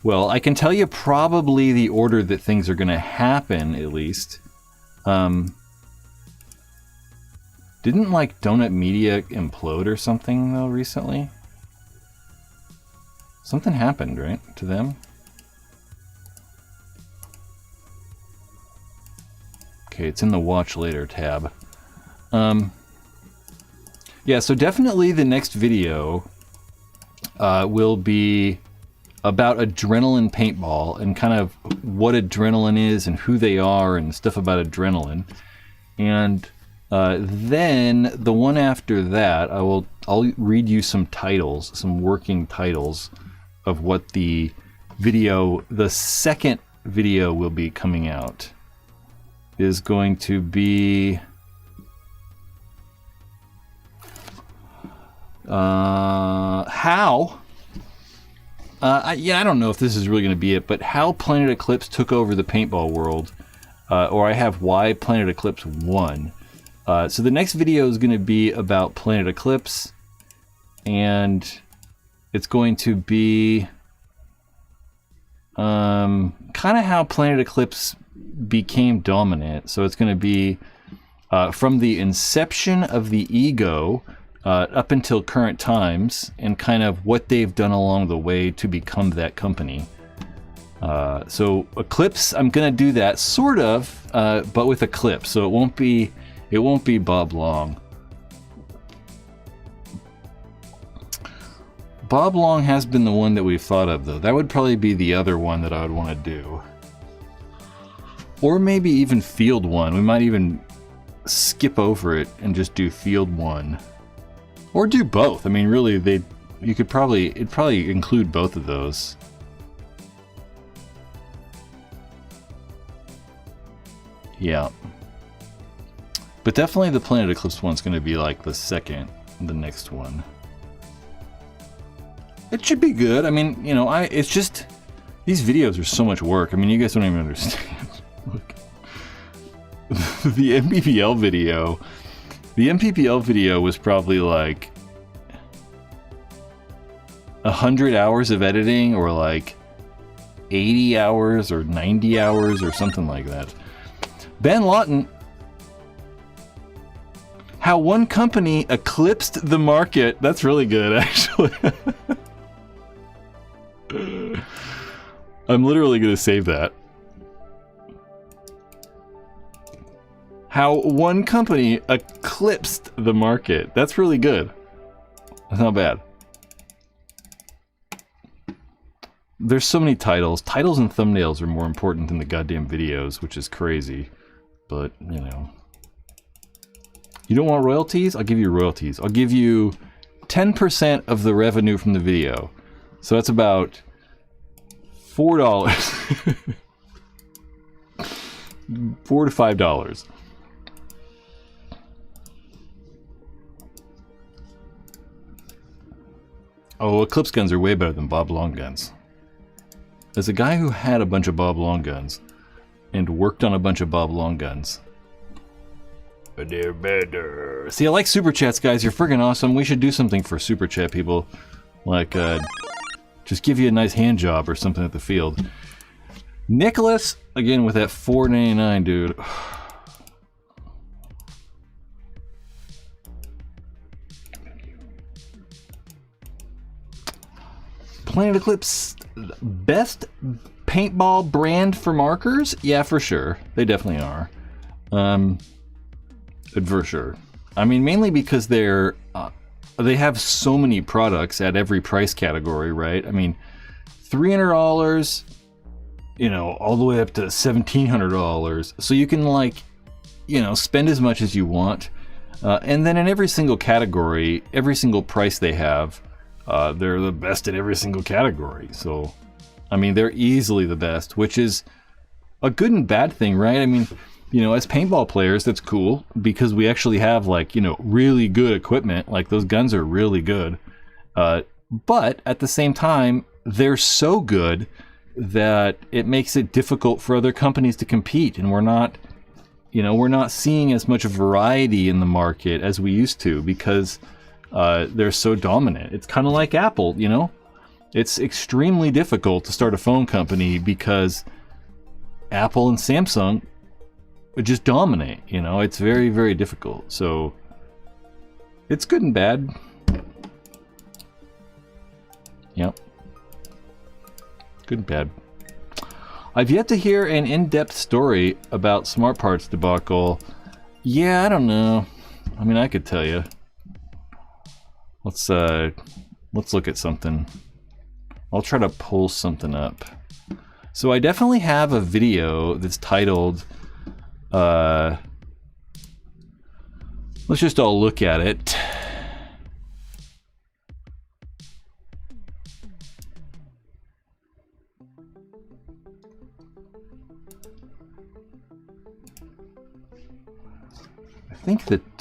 Well, I can tell you probably the order that things are going to happen, at least. Didn't, like, Donut Media implode or something, though, recently? Something happened, right, to them? Okay, it's in the Watch Later tab. Yeah, so definitely the next video will be about adrenaline paintball and kind of what adrenaline is and who they are and stuff about adrenaline. And then the one after that, I'll read you some titles, some working titles of what the second video will be coming out. Is going to be how I don't know if this is really going to be it, but how Planet Eclipse took over the paintball world, or I have why Planet Eclipse won. So the next video is going to be about Planet Eclipse, and it's going to be kind of how Planet Eclipse became dominant. So it's going to be from the inception of the ego up until current times, and kind of what they've done along the way to become that company. So Eclipse, I'm going to do that sort of, but with Eclipse. So it won't be Bob Long. Bob Long has been the one that we've thought of, though. That would probably be the other one that I would want to do. Or maybe even Field 1. We might even skip over it and just do Field 1. Or do both. I mean, really, it'd probably include both of those. Yeah. But definitely the Planet Eclipse one's going to be like the next one. It should be good. I mean, you know, it's just, these videos are so much work. I mean, you guys don't even understand. Look. The MPPL video was probably like 100 hours of editing, or like 80 hours or 90 hours or something like that. Ben Lawton, how one company eclipsed the market. That's really good, actually. I'm literally going to save that. How one company eclipsed the market. That's really good. That's not bad. There's so many titles. Titles and thumbnails are more important than the goddamn videos, which is crazy. But, you know. You don't want royalties? I'll give you royalties. I'll give you 10% of the revenue from the video. So that's about $4. $4 to $5. Oh, Eclipse guns are way better than Bob Long guns. As a guy who had a bunch of Bob Long guns and worked on a bunch of Bob Long guns, but they're better. See, I like super chats, guys. You're friggin' awesome. We should do something for super chat people, like just give you a nice hand job or something at the field. Nicholas, again with that $4.99, dude. Planet Eclipse, best paintball brand for markers? Yeah, for sure. They definitely are. For sure. I mean, mainly because they have so many products at every price category, right? I mean, $300, you know, all the way up to $1,700. So you can, like, you know, spend as much as you want. And then in every single category, every single price they have, they're the best in every single category. So, I mean, they're easily the best, which is a good and bad thing, right? I mean, you know, as paintball players, that's cool because we actually have, like, you know, really good equipment. Like, those guns are really good. But at the same time, they're so good that it makes it difficult for other companies to compete. And we're not seeing as much variety in the market as we used to because they're so dominant. It's kind of like Apple, you know? It's extremely difficult to start a phone company because Apple and Samsung just dominate, you know? It's very, very difficult. So it's good and bad. Yep. Good and bad. I've yet to hear an in-depth story about Smart Parts debacle. Yeah, I don't know. I mean, I could tell you. Let's look at something. I'll try to pull something up. So I definitely have a video that's titled, let's just all look at it.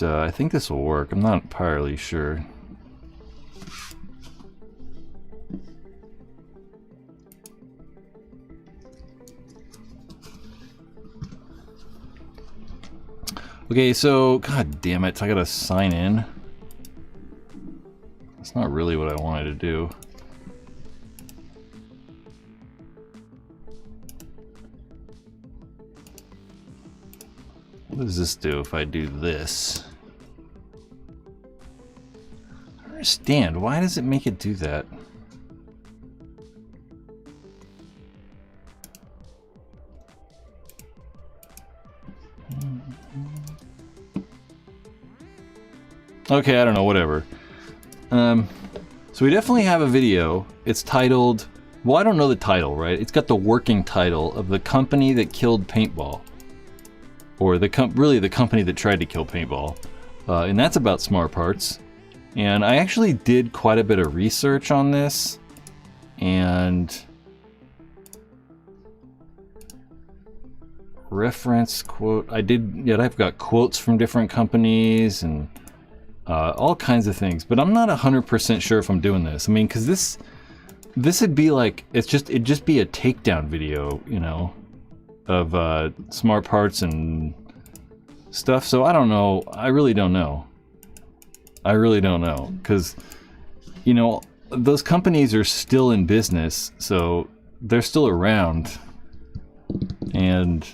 I think this will work. I'm not entirely sure. Okay, so god damn it, I gotta sign in. That's not really what I wanted to do. What does this do if I do this? I don't understand. Why does it make it do that? Okay, I don't know, whatever. So we definitely have a video. It's titled, well, I don't know the title, right? It's got the working title of the company that killed Paintball. Or really the company that tried to kill Paintball. And that's about smart parts. And I actually did quite a bit of research on this. And reference quote, I've got quotes from different companies and all kinds of things, but I'm not 100% sure if I'm doing this. I mean, because this would be like, it'd just be a takedown video, you know, of smart parts and stuff. So I don't know. I really don't know. I really don't know, because, you know, those companies are still in business, so they're still around, and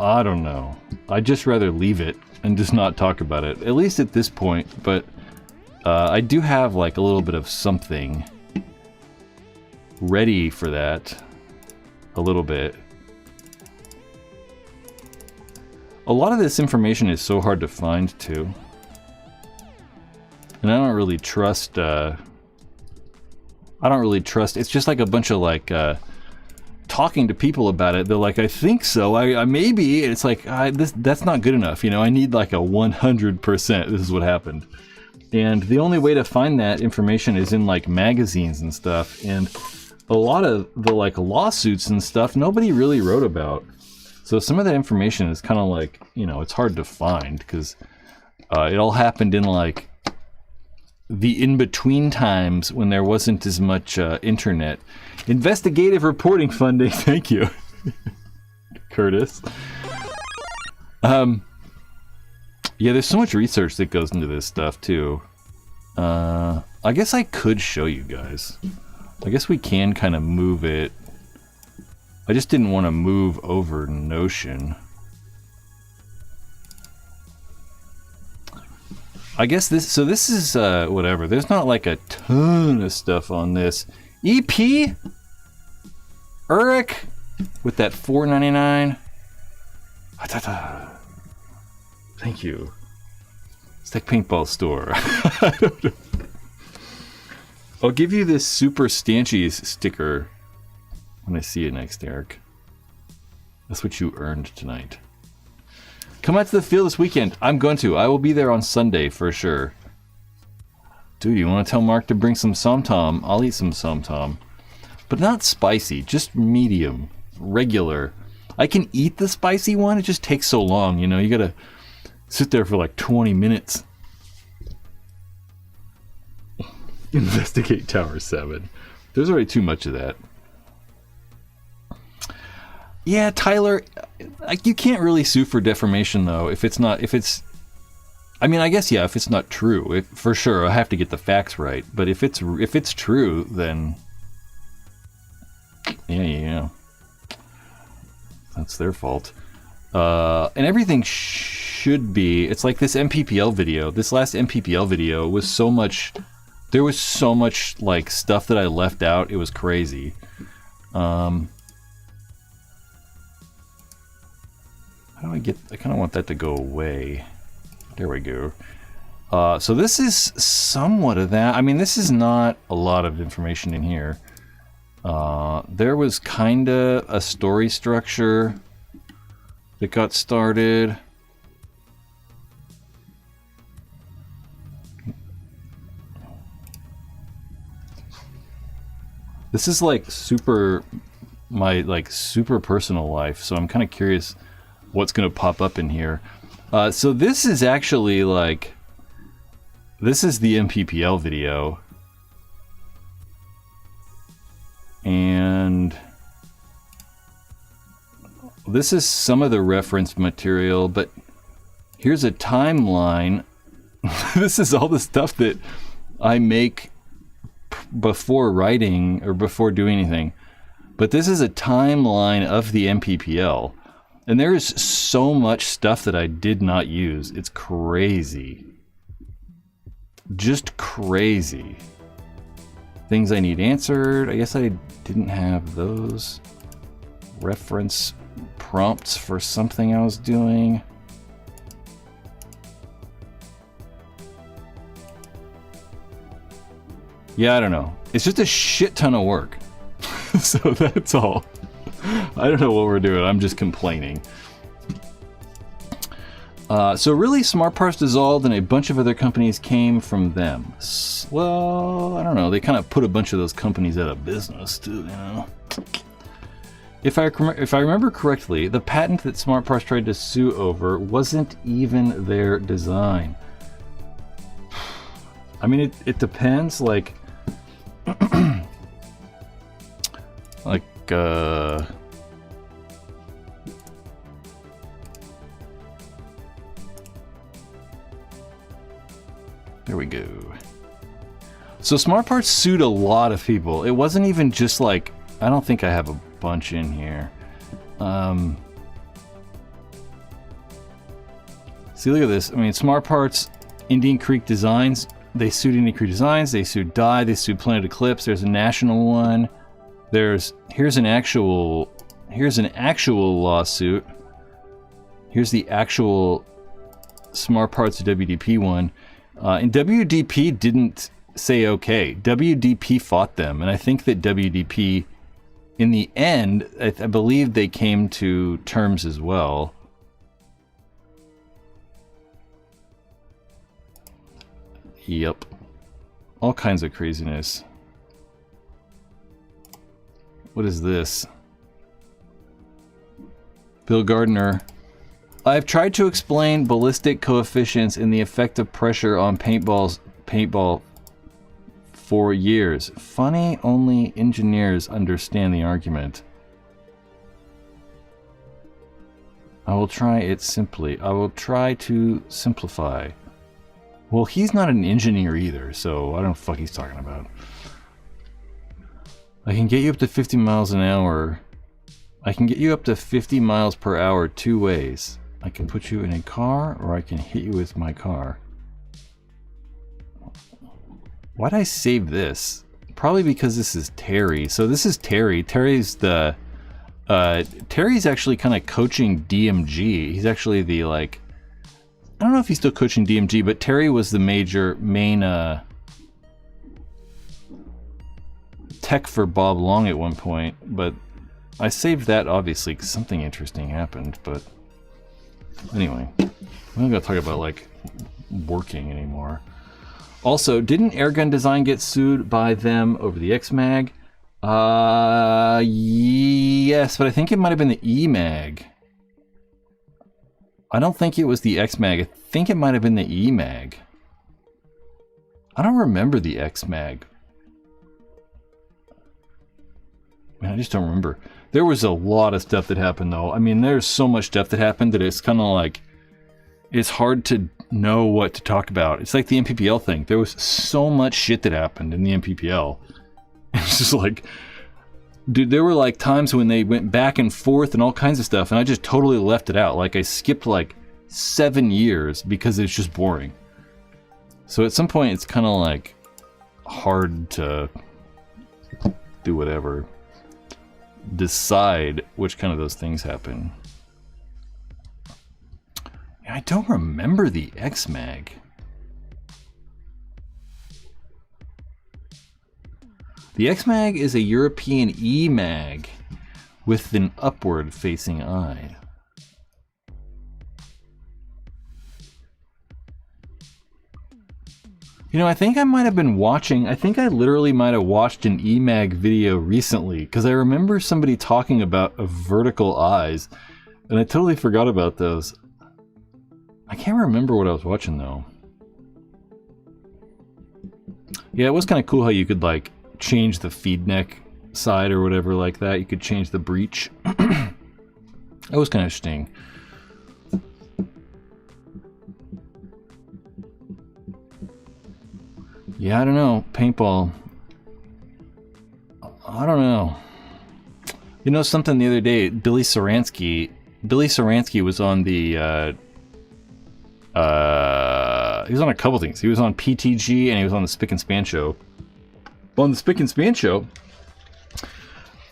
I don't know. I'd just rather leave it and just not talk about it, at least at this point. But I do have like a little bit of something ready for that, a little bit. A lot of this information is so hard to find too, and I don't really trust. It's just like a bunch of like talking to people about it. They're like, I think so, I maybe. It's like, that's not good enough, you know. I need like a 100%. This is what happened, and the only way to find that information is in like magazines and stuff. And a lot of the like lawsuits and stuff, nobody really wrote about. So some of that information is kind of like, you know, it's hard to find because it all happened in like the in-between times when there wasn't as much internet. Investigative reporting funding, thank you, Curtis. Yeah, there's so much research that goes into this stuff too. I guess I could show you guys. I guess we can kind of move it. I just didn't want to move over Notion. I guess this is whatever. There's not like a ton of stuff on this. EP? Eric? With that $4.99? Thank you. It's like Paintball store. I don't know. I'll give you this Super Stanchies sticker when I see you next, Eric. That's what you earned tonight. Come out to the field this weekend. I'm going to. I will be there on Sunday for sure. Dude, you want to tell Mark to bring some somtom? I'll eat some somtom. But not spicy, just medium, regular. I can eat the spicy one, it just takes so long, you know? You gotta sit there for like 20 minutes. Investigate Tower 7. There's already too much of that. Yeah, Tyler, like, you can't really sue for defamation though if it's I mean, I guess yeah, if it's not true, for sure I have to get the facts right. But if it's true, then yeah, that's their fault. And everything should be. It's like this MPPL video. This last MPPL video was so much. There was so much like stuff that I left out. It was crazy. How do I kind of want that to go away. There we go. So this is somewhat of that. I mean, this is not a lot of information in here. There was kinda a story structure that got started. This is like my super personal life, so I'm kind of curious what's going to pop up in here. So this is actually this is the MPPL video. And this is some of the reference material, but here's a timeline. This is all the stuff that I make before writing or before doing anything. But this is a timeline of the MPPL. And there is so much stuff that I did not use. It's crazy. Just crazy. Things I need answered. I guess I didn't have those reference prompts for something I was doing. Yeah, I don't know. It's just a shit ton of work. So that's all. I don't know what we're doing. I'm just complaining. So really, Smart Parts dissolved and a bunch of other companies came from them. Well, I don't know. They kind of put a bunch of those companies out of business too, you know. If I remember correctly, the patent that Smart Parts tried to sue over wasn't even their design. I mean, it depends. Like, there we go. So Smart Parts sued a lot of people. It wasn't even just like, I don't think I have a bunch in here. See, look at this. I mean, Smart Parts, Indian Creek Designs, they sued Indian Creek Designs, they sued Dye, they sued Planet Eclipse. There's a national one. Here's an actual lawsuit. Here's the actual Smart Parts WDP one. And WDP didn't say okay. WDP fought them, and I think that WDP, in the end, I believe they came to terms as well. Yep. All kinds of craziness. What is this? Bill Gardner. I've tried to explain ballistic coefficients and the effect of pressure on paintball for years. Funny, only engineers understand the argument. I will try it simply. I will try to simplify. Well, he's not an engineer either, so I don't know what the fuck he's talking about. I can get you up to 50 miles an hour. I can get you up to 50 miles per hour two ways. I can put you in a car, or I can hit you with my car. Why'd I save this? Probably because this is Terry. So this is Terry. Terry's actually kind of coaching DMG. He's actually the, like, I don't know if he's still coaching DMG, but Terry was the main tech for Bob Long at one point. But I saved that, obviously, because something interesting happened, but anyway, I'm not gonna talk about like working anymore. Also, didn't Airgun Design get sued by them over the X-Mag? Yes, but I think it might have been the E-Mag. I don't think it was the X-Mag. I think it might have been the E-Mag. I don't remember the X-Mag. Man, I just don't remember. There was a lot of stuff that happened, though. I mean, there's so much stuff that happened that it's kind of like, it's hard to know what to talk about. It's like the MPPL thing. There was so much shit that happened in the MPPL. It's just like, dude, there were like times when they went back and forth and all kinds of stuff, and I just totally left it out. Like, I skipped like 7 years because it's just boring. So at some point, it's kind of like hard to do whatever. Decide which kind of those things happen. I don't remember the X-Mag. The X-Mag is a European E-Mag with an upward-facing eye. You know, I think I might have been watching, I think I literally might have watched an E-Mag video recently, because I remember somebody talking about vertical eyes, and I totally forgot about those. I can't remember what I was watching, though. Yeah, it was kind of cool how you could, like, change the feed neck side or whatever like that. You could change the breech. That was kind of interesting. Yeah, I don't know. Paintball. I don't know. You know something the other day, Billy Saransky was on the he was on a couple things. He was on PTG and he was on the Spick and Span show. On the Spick and Span show,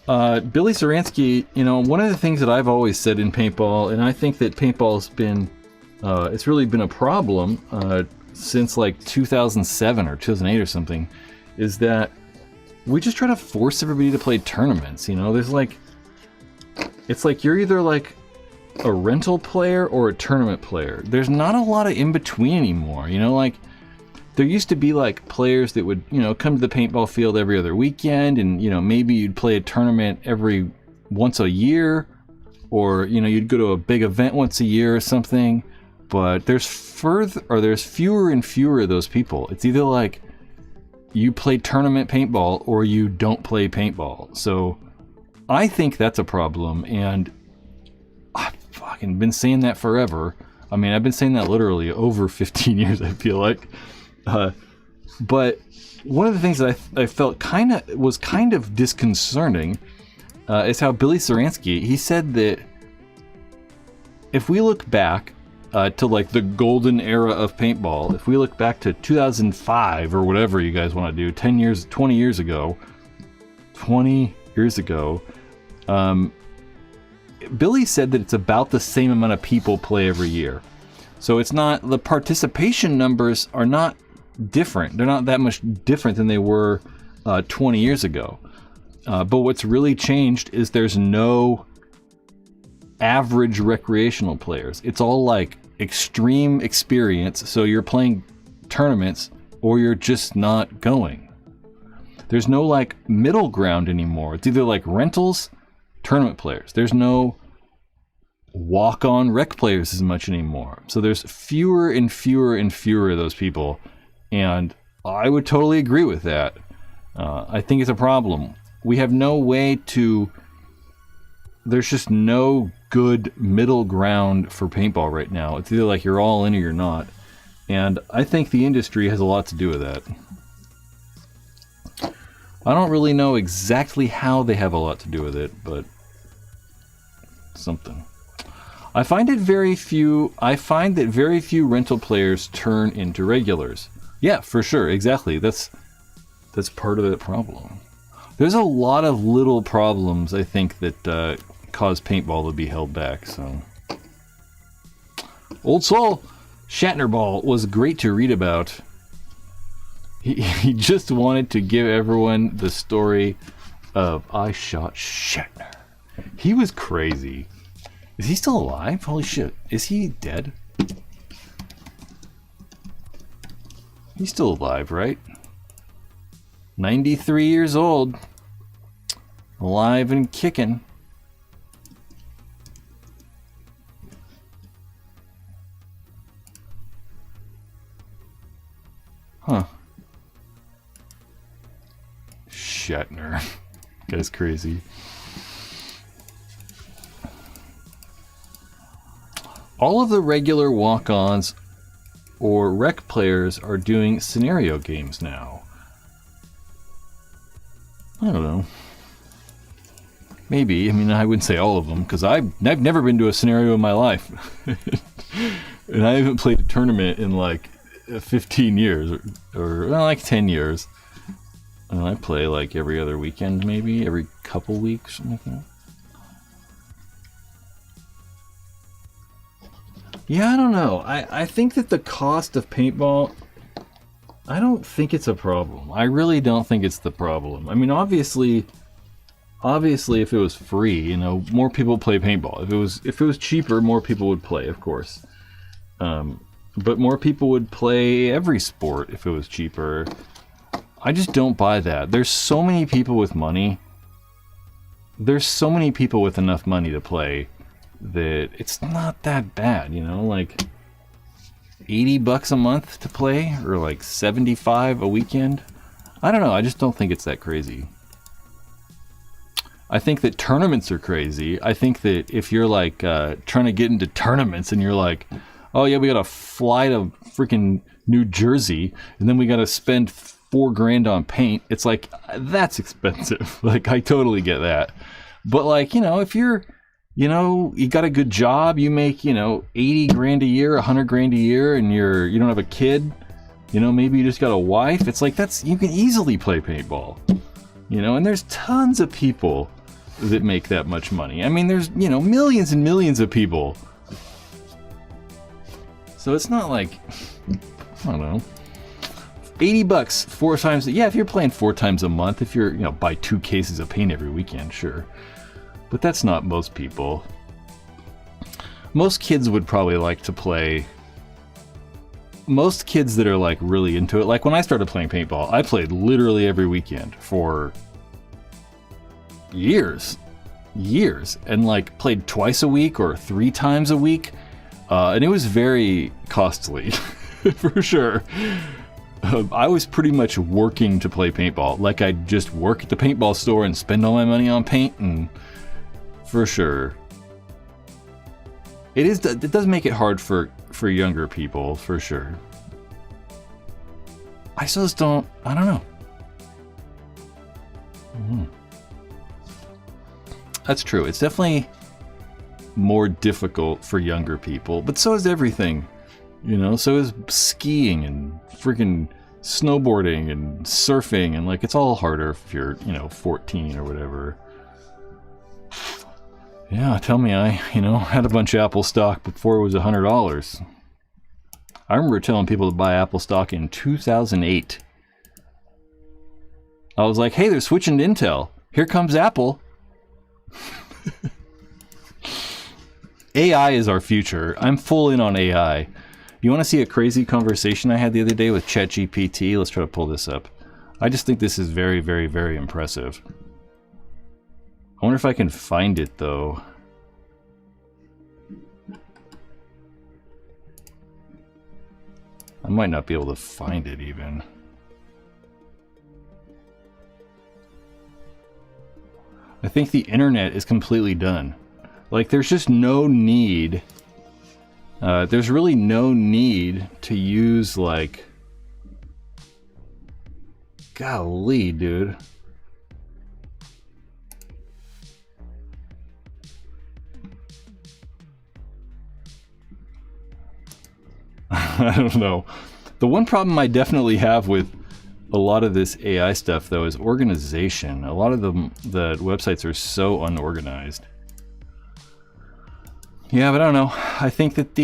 Billy Saransky, you know, one of the things that I've always said in paintball, and I think that paintball's been it's really been a problem since like 2007 or 2008 or something, is that we just try to force everybody to play tournaments. You know, there's like, it's like you're either like a rental player or a tournament player. There's not a lot of in between anymore. You know, like there used to be like players that would, you know, come to the paintball field every other weekend, and you know, maybe you'd play a tournament every once a year, or you know, you'd go to a big event once a year or something. But there's fewer and fewer of those people. It's either like you play tournament paintball or you don't play paintball. So I think that's a problem, and I've fucking been saying that forever. I mean, I've been saying that literally over 15 years, I feel like. But one of the things that I felt was kind of disconcerting is how Billy Saransky, he said that if we look back to like the golden era of paintball, if we look back to 2005 or whatever you guys want to do, 20 years ago, Billy said that it's about the same amount of people play every year. So it's not, the participation numbers are not different. They're not that much different than they were 20 years ago. But what's really changed is there's no average recreational players. It's all like extreme experience, so you're playing tournaments or you're just not going. There's no like middle ground anymore. It's either like rentals, tournament players. There's no walk-on rec players as much anymore. So there's fewer and fewer and fewer of those people, and I would totally agree with that. I think it's a problem. We have no way to... There's just no good middle ground for paintball right now. It's either like you're all in or you're not. And I think the industry has a lot to do with that. I don't really know exactly how they have a lot to do with it, but something. I find that very few rental players turn into regulars. Yeah, for sure, exactly. That's part of the problem. There's a lot of little problems, I think, that cause paintball to be held back. So, Old Soul Shatner Ball was great to read about. He just wanted to give everyone the story of I shot Shatner. He was crazy. Is he still alive? Holy shit. Is he dead? He's still alive, right? 93 years old. Alive and kicking. Huh. Shatner. Guy's crazy. All of the regular walk-ons or rec players are doing scenario games now. I don't know. Maybe. I mean, I wouldn't say all of them, because I've never been to a scenario in my life. And I haven't played a tournament in like 15 years, or well, like 10 years. And I play like every other weekend, maybe, every couple weeks, something like that. Yeah, I don't know. I think that the cost of paintball I don't think it's a problem. I really don't think it's the problem. I mean, obviously, if it was free, you know, more people play paintball. If it was cheaper, more people would play, of course. But more people would play every sport if it was cheaper. I just don't buy that. There's so many people with money. There's so many people with enough money to play that it's not that bad, you know, like $80 a month to play or like 75 a weekend. I don't know. I just don't think it's that crazy. I think that tournaments are crazy. I think that if you're like trying to get into tournaments and you're like, oh yeah, we gotta fly to freaking New Jersey and then we gotta spend $4,000 on paint. It's like, that's expensive. Like, I totally get that. But like, you know, if you're, you know, you got a good job, you make, you know, $80,000 a year, $100,000 a year, and you don't have a kid, you know, maybe you just got a wife. It's like, you can easily play paintball, you know, and there's tons of people that make that much money. I mean, there's, you know, millions and millions of people. So it's not like, I don't know, $80 4 times. Yeah, if you're playing 4 times a month, if you're, you know, buy 2 cases of paint every weekend, sure. But that's not most people. Most kids would probably like to play. Most kids that are like really into it, like when I started playing paintball, I played literally every weekend for years, and like played twice a week or 3 times a week, and it was very costly, for sure. I was pretty much working to play paintball. Like I'd just work at the paintball store and spend all my money on paint, and for sure, it does make it hard for younger people, for sure. I just don't. I don't know. That's true. It's definitely more difficult for younger people, but so is everything. You know, so is skiing and freaking snowboarding and surfing, and like it's all harder if you're, you know, 14 or whatever. Yeah, tell me, I, you know, had a bunch of Apple stock before it was $100. I remember telling people to buy Apple stock in 2008. I was like, hey, they're switching to Intel. Here comes Apple. AI is our future. I'm full in on AI. You want to see a crazy conversation I had the other day with ChatGPT? Let's try to pull this up. I just think this is very, very, very impressive. I wonder if I can find it, though. I might not be able to find it, even. I think the internet is completely done. Like, there's just no need. There's really no need to use, like... Golly, dude. I don't know. The one problem I definitely have with a lot of this AI stuff, though, is organization. A lot of the websites are so unorganized. Yeah, but I don't know. I think that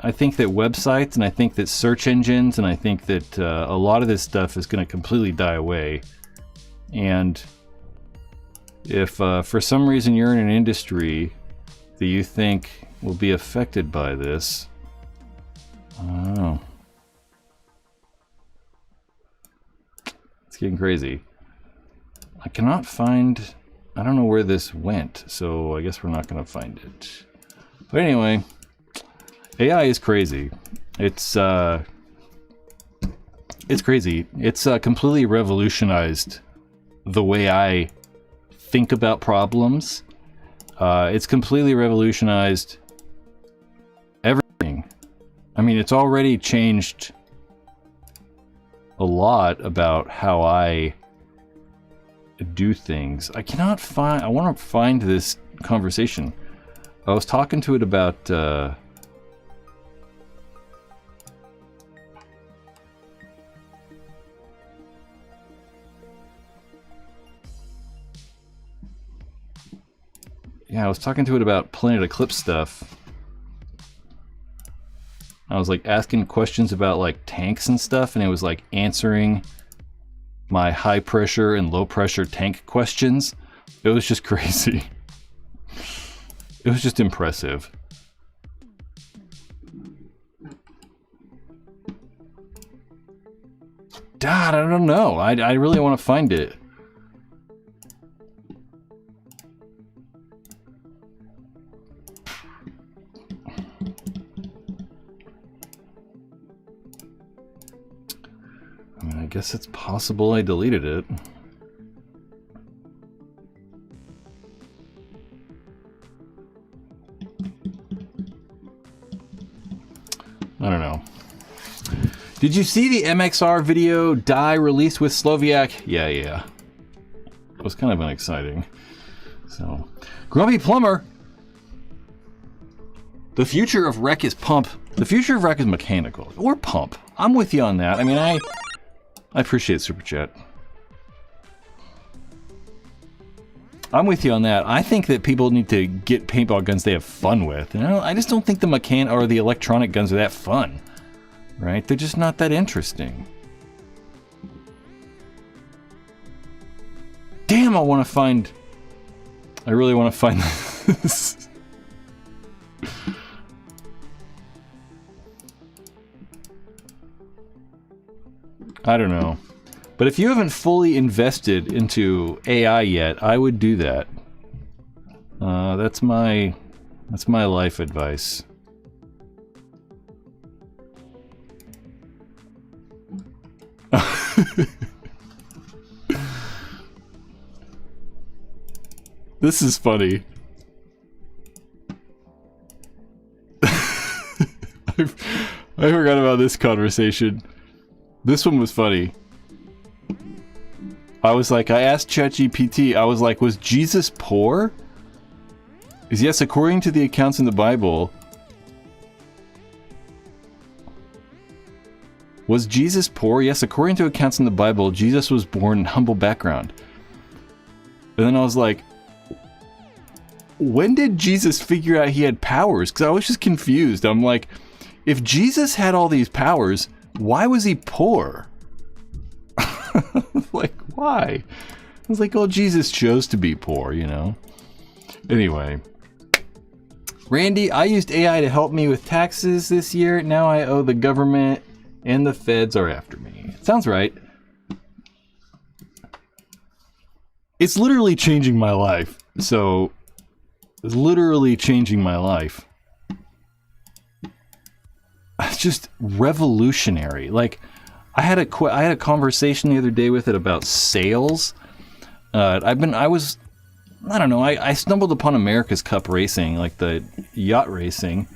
websites, and I think that search engines, and I think that a lot of this stuff is going to completely die away. And if for some reason you're in an industry that you think will be affected by this, I don't know. It's getting crazy. I cannot find... I don't know where this went, so I guess we're not going to find it. But anyway, AI is crazy. It's crazy. It's completely revolutionized the way I think about problems. It's completely revolutionized everything. I mean, it's already changed a lot about how I do things. I cannot find... I want to find this conversation. I was talking to it about... Yeah, I was talking to it about Planet Eclipse stuff. I was like asking questions about like tanks and stuff, and it was like answering my high pressure and low pressure tank questions. It was just crazy. It was just impressive. God, I don't know. I really want to find it. I mean, I guess it's possible I deleted it. I don't know. Did you see the MXR video die released with Sloviak? Yeah. It was kind of unexciting. So, Grumpy Plumber. The future of rec is pump. The future of rec is mechanical or pump. I'm with you on that. I mean, I appreciate Super Chat. I'm with you on that. I think that people need to get paintball guns they have fun with. You know, I just don't think the the electronic guns are that fun. Right? They're just not that interesting. Damn, I really want to find this. I don't know. But if you haven't fully invested into AI yet, I would do that. That's my life advice. This is funny. I forgot about this conversation. This one was funny. I asked ChatGPT, I was like, was Jesus poor? Is yes, according to the accounts in the Bible. Was Jesus poor? Yes, according to accounts in the Bible, Jesus was born in humble background. And then I was like, when did Jesus figure out he had powers? Because I was just confused. I'm like, if Jesus had all these powers, why was he poor? Like, why? I was like, oh, Jesus chose to be poor, you know? Anyway. Randy, I used AI to help me with taxes this year. Now I owe the government and the feds are after me. Sounds right. It's literally changing my life. So, it's literally changing my life. It's just revolutionary. Like, I had a conversation the other day with it about sales. I stumbled upon America's Cup racing, like the yacht racing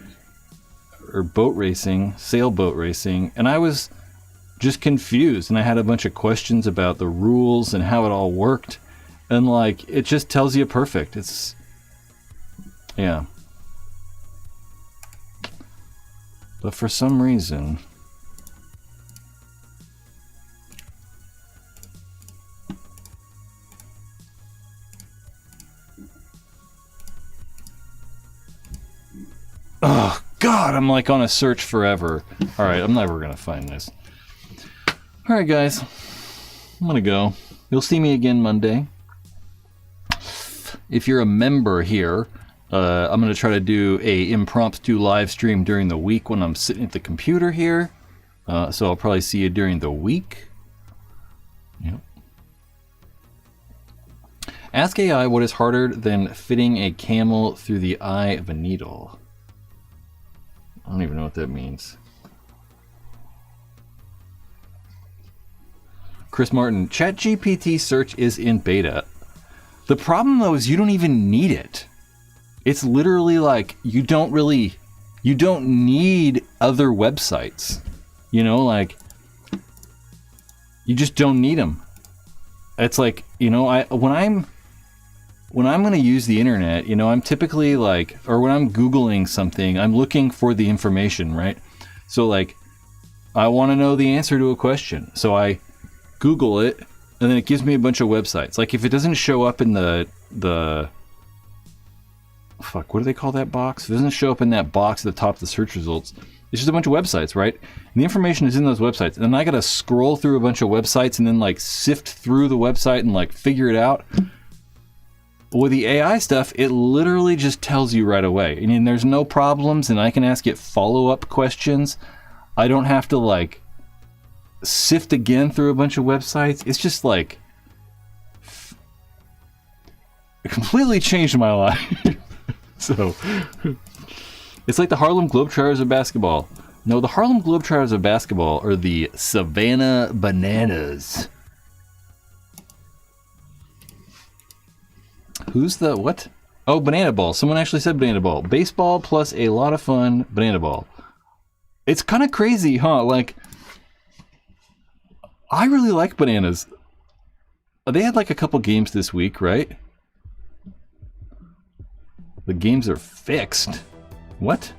or boat racing, sailboat racing, and I was just confused, and I had a bunch of questions about the rules and how it all worked, and like it just tells you perfect. It's yeah. But for some reason, oh God, I'm like on a search forever. All right, I'm never gonna find this. All right, guys, I'm gonna go. You'll see me again Monday. If you're a member here, I'm gonna try to do a impromptu live stream during the week when I'm sitting at the computer here. So I'll probably see you during the week. Yep. Ask AI what is harder than fitting a camel through the eye of a needle. I don't even know what that means. Chris Martin, ChatGPT search is in beta. The problem though is you don't even need it. It's literally like you don't need other websites. You know, like you just don't need them. It's like, you know, when I'm going to use the internet, you know, I'm typically like, or when I'm Googling something, I'm looking for the information, right? So like, I want to know the answer to a question. So I Google it, and then it gives me a bunch of websites. Like if it doesn't show up in the fuck, what do they call that box? If it doesn't show up in that box at the top of the search results, It's just a bunch of websites, right? And the information is in those websites. And then I got to scroll through a bunch of websites and then like sift through the website and like figure it out. With the AI stuff, it literally just tells you right away. I mean, there's no problems, and I can ask it follow-up questions. I don't have to like sift again through a bunch of websites. It's just like it completely changed my life. So it's like the Harlem Globetrotters of basketball. No, the Harlem Globetrotters of basketball are the Savannah Bananas. Who's the what? Oh, banana ball. Someone actually said banana ball. Baseball plus a lot of fun banana ball. It's kind of crazy, huh? Like, I really like bananas. They had like a couple games this week, right? The games are fixed. What?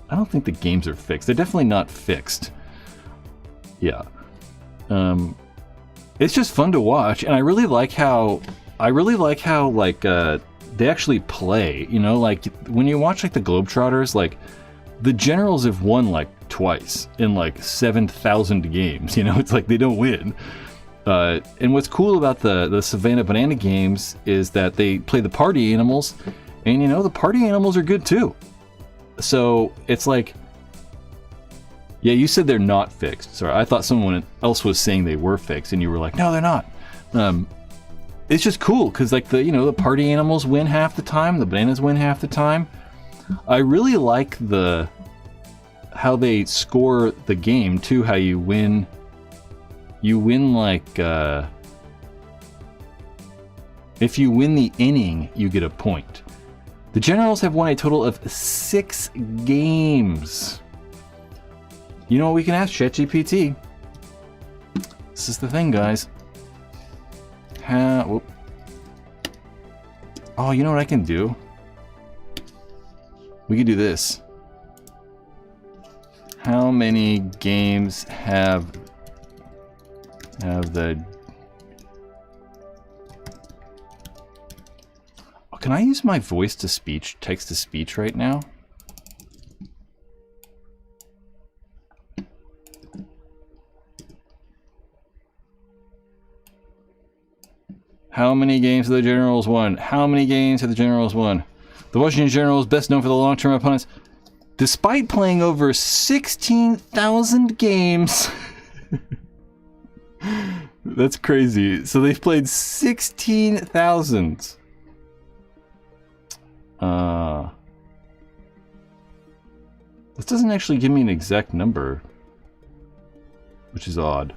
I don't think the games are fixed. They're definitely not fixed. Yeah. It's just fun to watch, and I really like how like they actually play, you know, like when you watch like the Globetrotters, like the Generals have won like twice in like 7,000 games, you know, it's like they don't win. And what's cool about the Savannah Banana games is that they play the party animals, and you know, the party animals are good too. So it's like, yeah, you said they're not fixed. Sorry, I thought someone else was saying they were fixed, and you were like, no, they're not. It's just cool because like the party animals win half the time, the bananas win half the time. I really like how they score the game too, how you win like if you win the inning, you get a point. The Generals have won a total of 6 games. You know what, we can ask ChatGPT. This is the thing, guys. Oh, you know what I can do? We can do this. How many games have the... Oh, can I use my voice to speech, text to speech right now? How many games have the Generals won? How many games have the Generals won? The Washington Generals, best known for the long-term opponents. Despite playing over 16,000 games. That's crazy. So they've played 16,000. This doesn't actually give me an exact number, which is odd.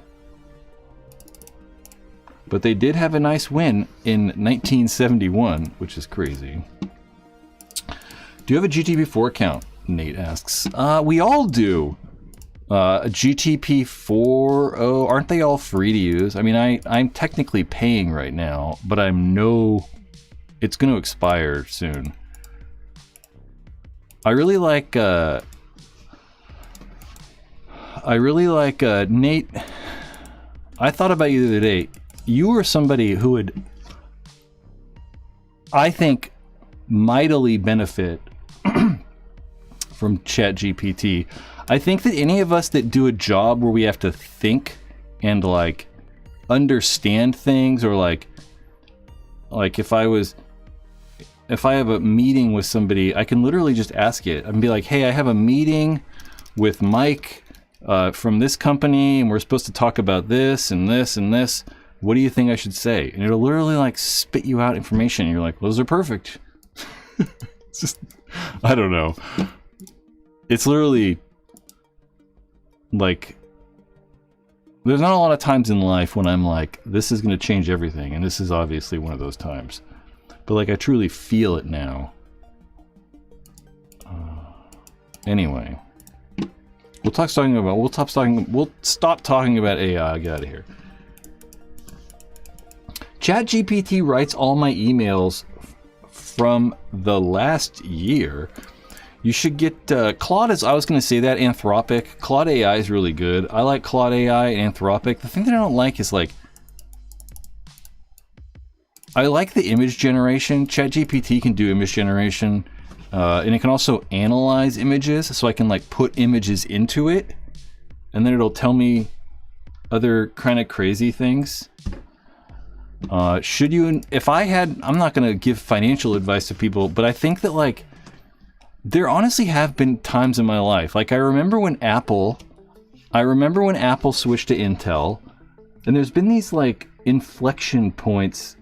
But they did have a nice win in 1971, which is crazy. Do you have a GTP4 account? Nate asks. We all do. A GTP4, oh, aren't they all free to use? I mean, I'm technically paying right now, but it's going to expire soon. I really like Nate. I thought about you the other day. You were somebody who would, I think, mightily benefit from ChatGPT. I think that any of us that do a job where we have to think and like understand things, or like if I have a meeting with somebody, I can literally just ask it and be like, hey, I have a meeting with Mike from this company, and we're supposed to talk about this and this and this. What do you think I should say? And it'll literally like spit you out information. And you're like, well, those are perfect. It's just, I don't know. It's literally like, there's not a lot of times in life when I'm like, this is going to change everything. And this is obviously one of those times. But like, I truly feel it now. Anyway, we'll stop talking about AI. Get out of here. ChatGPT writes all my emails from the last year. You should get Claude. I was going to say that Anthropic. Claude AI is really good. I like Claude AI and Anthropic. The thing that I don't like is like I like the image generation. ChatGPT can do image generation, and it can also analyze images, so I can like put images into it, and then it'll tell me other kind of crazy things. If I had, I'm not going to give financial advice to people, but I think that like, there honestly have been times in my life, like I remember when Apple switched to Intel, and there's been these like inflection points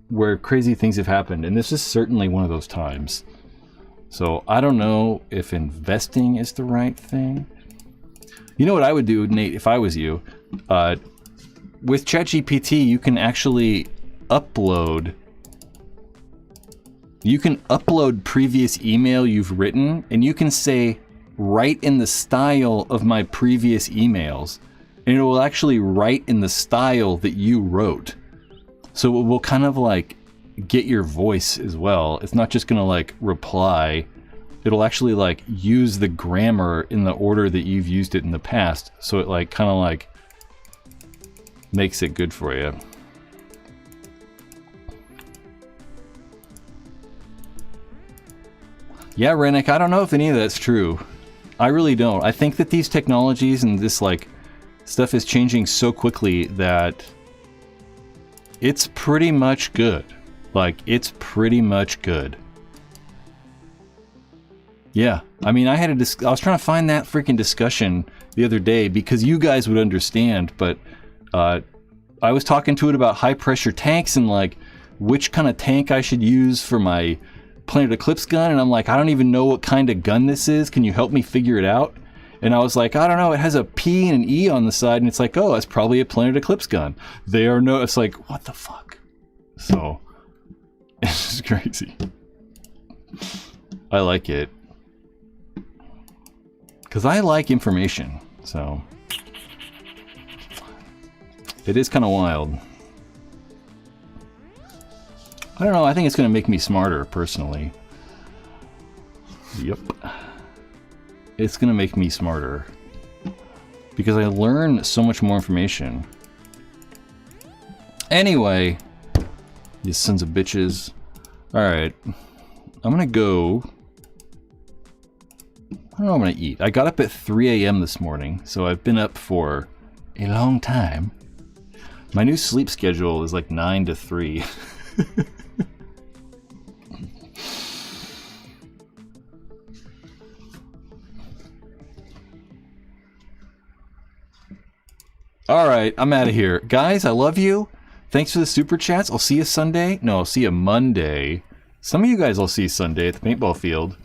where crazy things have happened, and this is certainly one of those times. So I don't know if investing is the right thing. You know what I would do, Nate, if I was you? With ChatGPT, you can actually upload previous email you've written, and you can say, write in the style of my previous emails, and it will actually write in the style that you wrote. So it will kind of like get your voice as well. It's not just gonna like reply. It'll actually like use the grammar in the order that you've used it in the past. So it like kind of like makes it good for you. Yeah, Rennick, I don't know if any of that's true. I really don't. I think that these technologies and this like stuff is changing so quickly that it's pretty much good. Like, it's pretty much good. Yeah, I mean, I was trying to find that freaking discussion the other day because you guys would understand, but I was talking to it about high pressure tanks and like which kind of tank I should use for my Planet Eclipse gun, and I'm like, I don't even know what kind of gun this is. Can you help me figure it out? And I was like, I don't know. It has a P and an E on the side, and it's like, oh, that's probably a Planet Eclipse gun. It's like, what the fuck? So, it's just crazy. I like it. Because I like information, so. It is kind of wild. I don't know, I think it's going to make me smarter, personally. Yep. It's going to make me smarter. Because I learn so much more information. Anyway. You sons of bitches. Alright. I'm going to go... I don't know what I'm going to eat. I got up at 3 a.m. this morning, so I've been up for a long time. My new sleep schedule is like 9 to 3. Alright, I'm out of here. Guys, I love you. Thanks for the super chats. I'll see you Sunday. No, I'll see you Monday. Some of you guys I'll see Sunday at the paintball field.